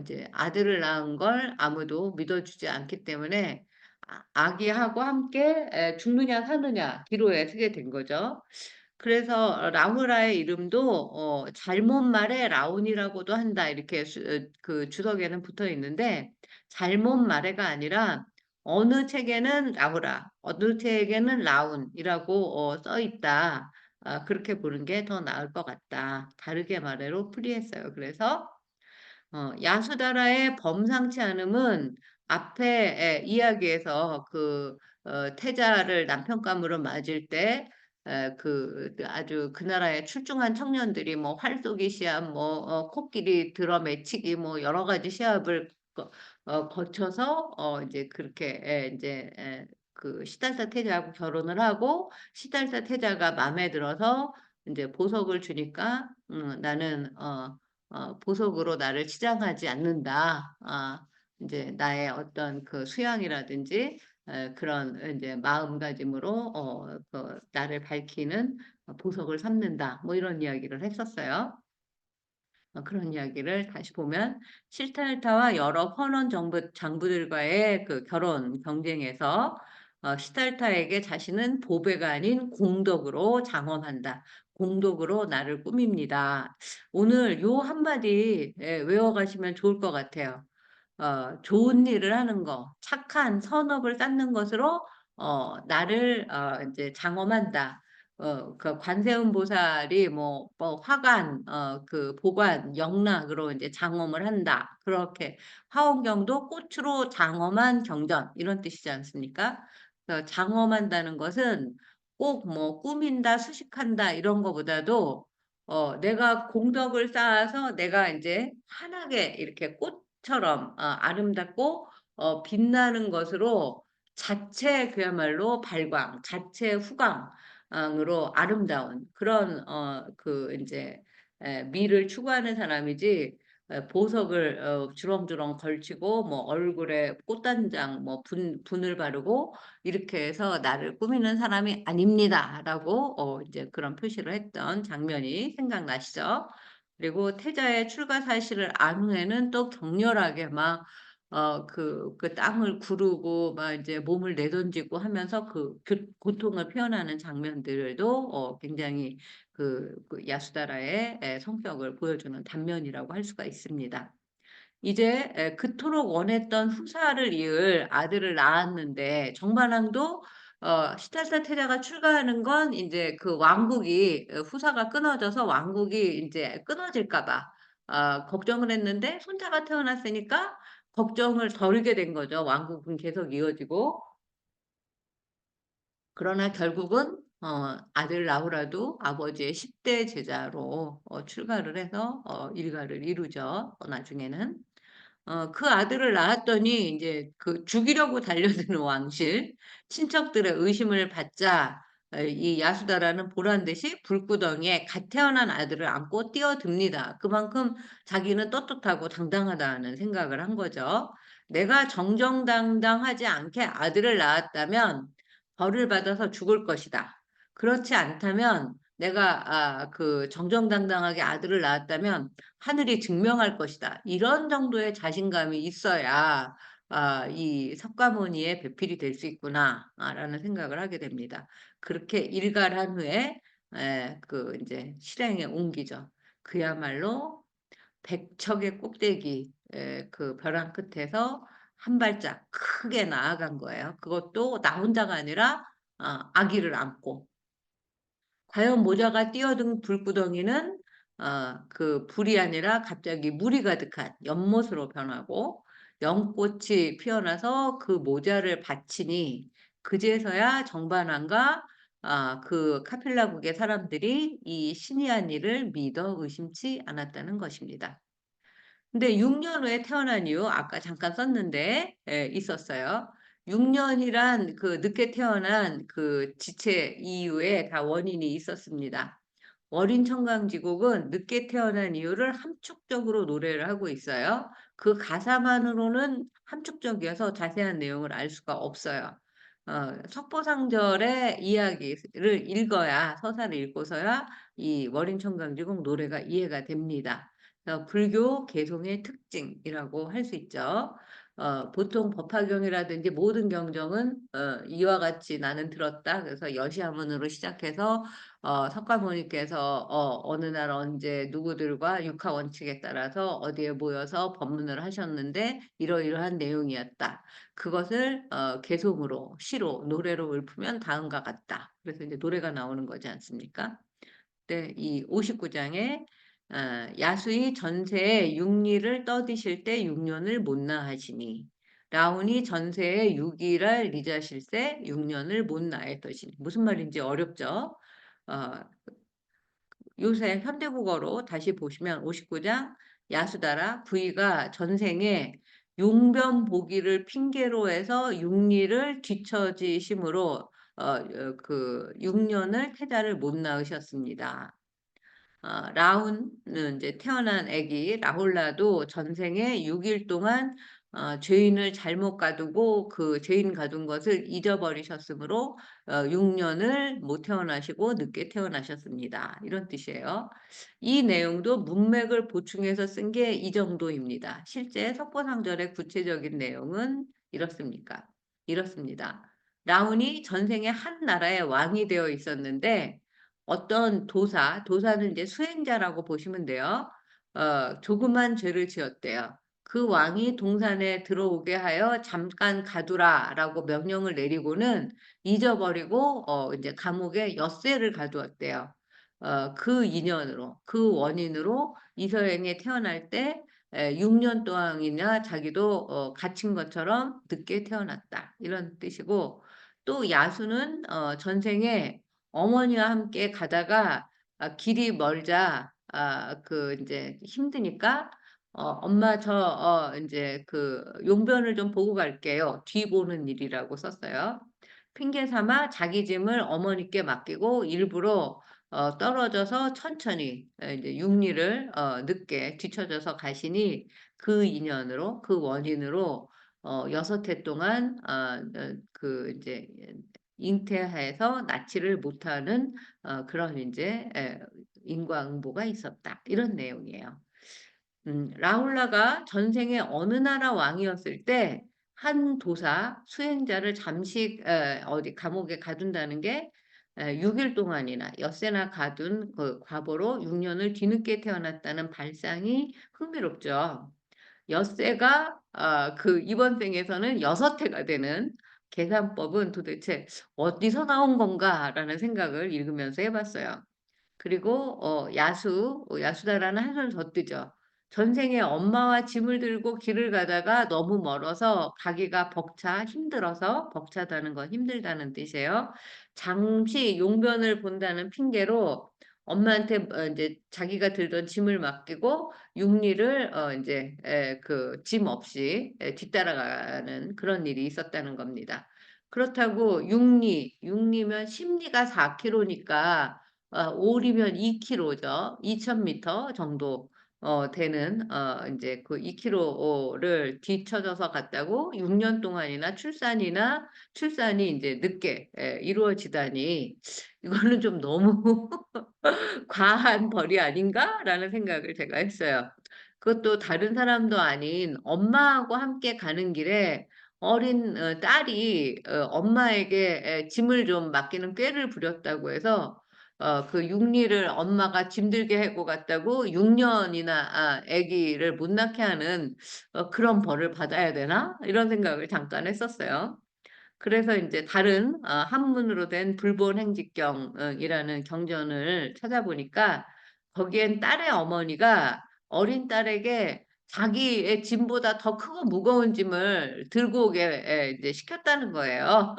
이제 아들을 낳은 걸 아무도 믿어주지 않기 때문에 아기하고 함께 죽느냐 사느냐 기로에 서게 된 거죠. 그래서 라후라의 이름도 잘못 말해 라운이라고도 한다 이렇게 그 주석에는 붙어 있는데 잘못 말해가 아니라 어느 책에는 라후라, 어느 책에는 라운이라고 써 있다. 그렇게 보는 게 더 나을 것 같다. 다르게 말해로 풀이했어요. 그래서 야수다라의 범상치 않음은 앞에 이야기에서 그 태자를 남편감으로 맞을 때 그 아주 그 나라의 출중한 청년들이 뭐 활쏘기 시합, 뭐 코끼리 들어 매치기 뭐 여러 가지 시합을 거쳐서 이제 그렇게 이제 그 시달사 태자하고 결혼을 하고 시달사 태자가 마음에 들어서 이제 보석을 주니까 나는 보석으로 나를 치장하지 않는다. 이제 나의 어떤 그 수양이라든지 그런 이제 마음가짐으로 그 나를 밝히는 보석을 삼는다. 뭐 이런 이야기를 했었어요. 그런 이야기를 다시 보면 시달타와 여러 환원 장부들과의 그 결혼 경쟁에서 시달타에게 자신은 보배가 아닌 공덕으로 장엄한다. 공덕으로 나를 꾸밉니다. 오늘 요 한마디 외워가시면 좋을 것 같아요. 좋은 일을 하는 거, 착한 선업을 쌓는 것으로 나를 이제 장엄한다. 그 관세음 보살이 뭐 화관, 그 보관, 영락으로 이제 장엄을 한다. 그렇게 화엄경도 꽃으로 장엄한 경전 이런 뜻이지 않습니까? 장엄한다는 것은 꼭 뭐 꾸민다, 수식한다 이런 거보다도 내가 공덕을 쌓아서 내가 이제 환하게 이렇게 꽃처럼 아름답고 빛나는 것으로 자체 그야말로 발광, 자체 후광으로 아름다운 그런 그 이제 미를 추구하는 사람이지 보석을 주렁주렁 걸치고 뭐 얼굴에 꽃단장 뭐 분을 바르고 이렇게 해서 나를 꾸미는 사람이 아닙니다라고 이제 그런 표시를 했던 장면이 생각나시죠? 그리고 태자의 출가 사실을 안 후에는 또 격렬하게 막 그 땅을 구르고 막 이제 몸을 내던지고 하면서 그 고통을 표현하는 장면들도 굉장히 그 야수다라의 성격을 보여주는 단면이라고 할 수가 있습니다. 이제 그토록 원했던 후사를 이을 아들을 낳았는데 정반왕도 시달사 태자가 출가하는 건 이제 그 왕국이 후사가 끊어져서 왕국이 이제 끊어질까 봐 걱정을 했는데 손자가 태어났으니까 걱정을 덜게 된 거죠. 왕국은 계속 이어지고 그러나 결국은 아들 나후라도 아버지의 10대 제자로 출가를 해서 일가를 이루죠. 나중에는. 그 아들을 낳았더니 이제 그 죽이려고 달려드는 왕실 친척들의 의심을 받자 이 야수다라는 보란 듯이 불구덩이에 갓 태어난 아들을 안고 뛰어듭니다. 그만큼 자기는 떳떳하고 당당하다는 생각을 한 거죠. 내가 정정당당하지 않게 아들을 낳았다면 벌을 받아서 죽을 것이다. 그렇지 않다면 내가 그 정정당당하게 아들을 낳았다면 하늘이 증명할 것이다. 이런 정도의 자신감이 있어야 이 석가모니의 배필이 될 수 있구나라는 생각을 하게 됩니다. 그렇게 일갈한 후에 그 이제 실행에 옮기죠. 그야말로 백척의 꼭대기 그 벼랑 끝에서 한 발짝 크게 나아간 거예요. 그것도 나 혼자가 아니라 아기를 안고. 과연 모자가 뛰어든 불구덩이는 그 불이 아니라 갑자기 물이 가득한 연못으로 변하고 연꽃이 피어나서 그 모자를 바치니 그제서야 정반환과 그 카필라국의 사람들이 이 신이 한 일을 믿어 의심치 않았다는 것입니다. 근데 6년 후에 태어난 이유 아까 잠깐 썼는데 있었어요. 6년이란 그 늦게 태어난 그 지체 이유에 다 원인이 있었습니다. 어린 청강지곡은 늦게 태어난 이유를 함축적으로 노래를 하고 있어요. 그 가사만으로는 함축적이어서 자세한 내용을 알 수가 없어요. 석보상절의 이야기를 읽어야, 서사를 읽고서야 이 어린 청강지곡 노래가 이해가 됩니다. 불교 개송의 특징이라고 할 수 있죠. 보통 법화경이라든지 모든 경정은 이와 같이 나는 들었다. 그래서 여시하문으로 시작해서 석가모니께서 어느 날 언제 누구들과 육하 원칙에 따라서 어디에 모여서 법문을 하셨는데 이러이러한 내용이었다. 그것을 개송으로, 시로, 노래로 읊으면 다음과 같다. 그래서 이제 노래가 나오는 거지 않습니까? 네, 이 59장에 야수의 전세에 육리를 떠드실 때 육년을 못나 하시니 라운이 전세에 육이를 리자실세 육년을 못나 했더시니 무슨 말인지 어렵죠? 어, 요새 현대국어로 다시 보시면 59장 야수다라 부의가 전생에 용변 보기를 핑계로 해서 육리를 뒤처지심으로 그 6년을 태자를 못 낳으셨습니다. 라훈은 이제 태어난 아기 라홀라도 전생에 6일 동안 죄인을 잘못 가두고 그 죄인 가둔 것을 잊어버리셨으므로 6년을 못 태어나시고 늦게 태어나셨습니다. 이런 뜻이에요. 이 내용도 문맥을 보충해서 쓴 게 이 정도입니다. 실제 석보상절의 구체적인 내용은 이렇습니다. 라훈이 전생에 한 나라의 왕이 되어 있었는데 어떤 도사는 이제 수행자라고 보시면 돼요. 조그만 죄를 지었대요. 그 왕이 동산에 들어오게 하여 잠깐 가두라라고 명령을 내리고는 잊어버리고 이제 감옥에 엿새를 가두었대요. 그 인연으로, 그 원인으로 이서행에 태어날 때 6년 동안이나 자기도 갇힌 것처럼 늦게 태어났다. 이런 뜻이고 또 야수는 전생에 어머니와 함께 가다가 길이 멀자 그 이제 힘드니까 엄마 저 이제 그 용변을 좀 보고 갈게요. 뒤 보는 일이라고 썼어요. 핑계 삼아 자기 짐을 어머니께 맡기고 일부러 떨어져서 천천히 이제 육리를 늦게 뒤쳐져서 가시니 그 인연으로 그 원인으로 6해 동안 그 이제 잉태해서 낳지를 못하는 그런 이제 인과응보가 있었다. 이런 내용이에요. 라울라가 전생에 어느 나라 왕이었을 때 한 도사 수행자를 잠시 어디 감옥에 가둔다는 게 6일 동안이나 엿새나 가둔 그 과보로 6년을 뒤늦게 태어났다는 발상이 흥미롭죠. 엿새가 그 이번 생에서는 6해가 되는 계산법은 도대체 어디서 나온 건가라는 생각을 읽으면서 해봤어요. 그리고 야수다라는 한손 더 뜨죠. 전생에 엄마와 짐을 들고 길을 가다가 너무 멀어서 가기가 힘들어서 벅차다는 건 힘들다는 뜻이에요. 잠시 용변을 본다는 핑계로 엄마한테 이제 자기가 들던 짐을 맡기고 육리를 이제 그 짐 없이 뒤따라가는 그런 일이 있었다는 겁니다. 그렇다고 육리면 심리가 4km니까 5이면 2km죠. 2000m 정도 되는 이제 그 2km를 뒤쳐져서 갔다고 6년 동안이나 출산이 이제 늦게 이루어지다니 이거는 좀 너무 과한 벌이 아닌가라는 생각을 제가 했어요. 그것도 다른 사람도 아닌 엄마하고 함께 가는 길에 어린 딸이 엄마에게 짐을 좀 맡기는 꾀를 부렸다고 해서 그 육리를 엄마가 짐들게 하고 갔다고 6년이나 아기를 못 낳게 하는 그런 벌을 받아야 되나? 이런 생각을 잠깐 했었어요. 그래서 이제 다른 한문으로 된 불본행직경이라는 경전을 찾아보니까 거기엔 딸의 어머니가 어린 딸에게 자기의 짐보다 더 크고 무거운 짐을 들고 오게 이제 시켰다는 거예요.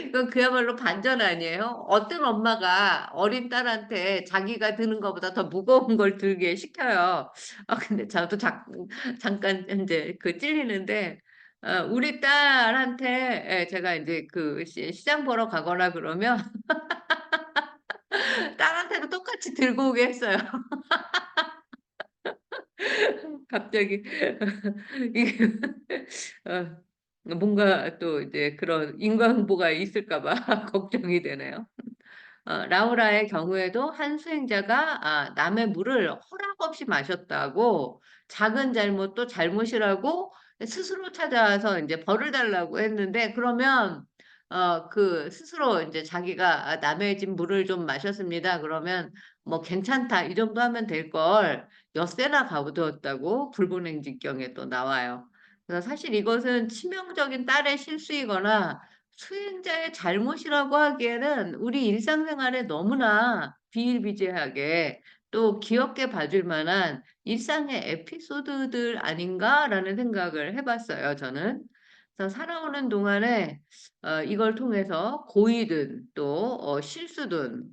이건 그야말로 반전 아니에요? 어떤 엄마가 어린 딸한테 자기가 드는 것보다 더 무거운 걸 들게 시켜요. 근데 저도 잠깐 이제 그 찔리는데, 우리 딸한테 제가 이제 그 시장 보러 가거나 그러면 딸한테도 똑같이 들고 오게 했어요. 갑자기 이게 뭔가 또 이제 그런 인과응보가 있을까 봐 걱정이 되네요. 라우라의 경우에도 한 수행자가 남의 물을 허락 없이 마셨다고, 작은 잘못도 잘못이라고 스스로 찾아와서 이제 벌을 달라고 했는데, 그러면 그 스스로 이제 자기가 남의 집 물을 좀 마셨습니다. 그러면 뭐 괜찮다 이 정도 하면 될 걸 엿새나 가두었다고 불본행지경에 또 나와요. 그래서 사실 이것은 치명적인 딸의 실수이거나 수행자의 잘못이라고 하기에는 우리 일상생활에 너무나 비일비재하게 또 귀엽게 봐줄 만한 일상의 에피소드들 아닌가라는 생각을 해봤어요, 저는. 그래서 살아오는 동안에 이걸 통해서 고의든 또 실수든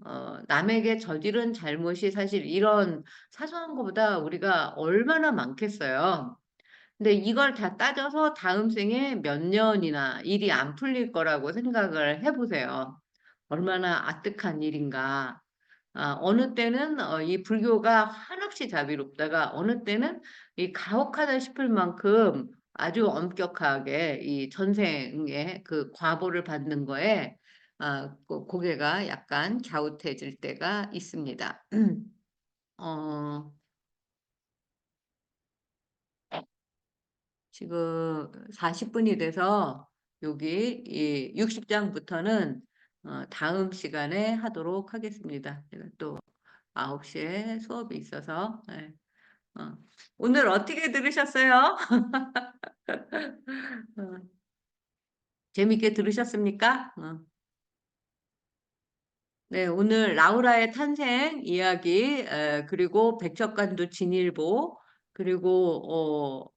남에게 저지른 잘못이 사실 이런 사소한 것보다 우리가 얼마나 많겠어요. 근데 이걸 다 따져서 다음 생에 몇 년이나 일이 안 풀릴 거라고 생각을 해보세요. 얼마나 아득한 일인가. 어느 때는 이 불교가 한없이 자비롭다가 어느 때는 이 가혹하다 싶을 만큼 아주 엄격하게 이 전생의 그 과보를 받는 거에 고개가 약간 갸웃해질 때가 있습니다. 어, 지금 40분이 돼서 여기 이 60장부터는 다음 시간에 하도록 하겠습니다. 제가 또 9시에 수업이 있어서. 네. 어. 오늘 어떻게 들으셨어요? 어, 재밌게 들으셨습니까? 네, 오늘 라우라의 탄생 이야기, 그리고 백척간도 진일보, 그리고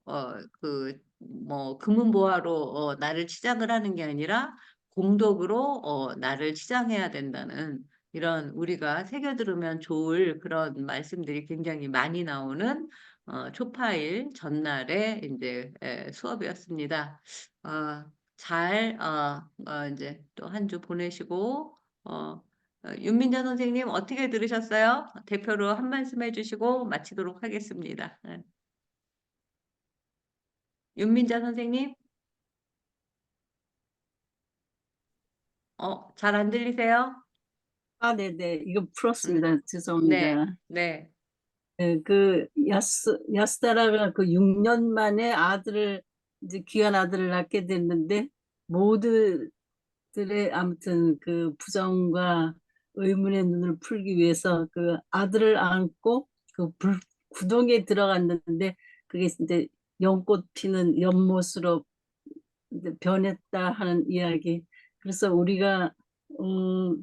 뭐 금은보화로 나를 치장을 하는 게 아니라 공덕으로 나를 치장해야 된다는 이런 우리가 새겨 들으면 좋을 그런 말씀들이 굉장히 많이 나오는 초파일 전날의 이제 수업이었습니다. 어, 이제 또 한 주 보내시고. 윤민자 선생님 어떻게 들으셨어요? 대표로 한 말씀 해주시고 마치도록 하겠습니다. 네. 윤민자 선생님, 잘 안 들리세요? 네네. 이거 음, 풀었습니다. 네, 죄송합니다. 네, 네, 그 야스다라가 그 6년 만에 아들을 이제 귀한 아들을 낳게 됐는데 모두들의 아무튼 그 부정과 의문의 눈을 풀기 위해서 그 아들을 안고 그 구덩이에 들어갔는데 그게 이제 연꽃 피는 연못으로 이제 변했다 하는 이야기. 그래서 우리가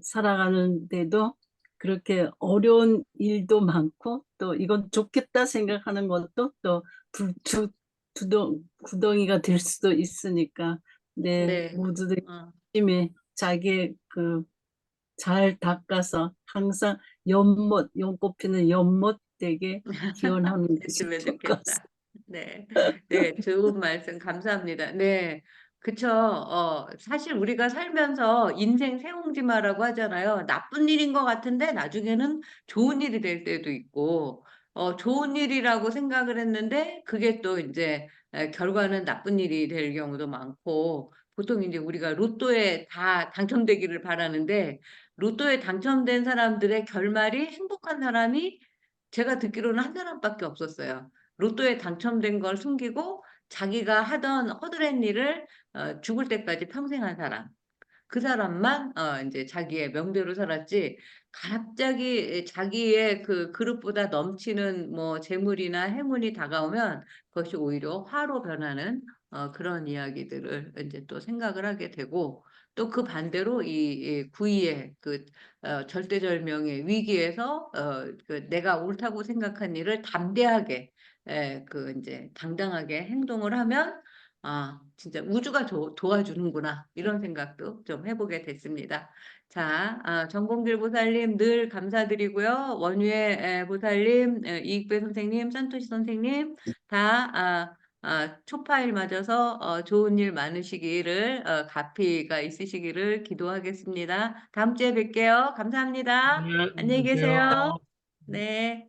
살아가는데도 그렇게 어려운 일도 많고 또 이건 좋겠다 생각하는 것도 또 구덩이가 될 수도 있으니까 네. 모두들 어, 열심히 자기의 그 잘 닦아서 항상 연꽃 피는 연못 되게 기원하는 것이 됐으면 좋을 것 좋겠다. 네, 네, 좋은 말씀 감사합니다. 네, 그쵸. 사실 우리가 살면서 인생 새옹지마라고 하잖아요. 나쁜 일인 것 같은데 나중에는 좋은 일이 될 때도 있고, 좋은 일이라고 생각을 했는데 그게 또 이제 결과는 나쁜 일이 될 경우도 많고, 보통 이제 우리가 로또에 다 당첨되기를 바라는데, 로또에 당첨된 사람들의 결말이 행복한 사람이 제가 듣기로는 한 사람밖에 없었어요. 로또에 당첨된 걸 숨기고 자기가 하던 허드렛 일을 죽을 때까지 평생 한 사람. 그 사람만 이제 자기의 명대로 살았지. 갑자기 자기의 그 그릇보다 넘치는 뭐 재물이나 행운이 다가오면 그것이 오히려 화로 변하는 그런 이야기들을 이제 또 생각을 하게 되고 또 그 반대로 이 구이의 그 절대절명의 위기에서 그 내가 옳다고 생각한 일을 담대하게 그 이제 당당하게 행동을 하면 진짜 우주가 도와주는구나 이런 생각도 좀 해보게 됐습니다. 자, 정봉길 보살님 늘 감사드리고요. 원유의 보살님, 이익배 선생님, 산토시 선생님 다 초파일 맞아서 좋은 일 많으시기를 가피가 있으시기를 기도하겠습니다. 다음 주에 뵐게요. 감사합니다. 네, 안녕히 안녕하세요. 계세요. 네.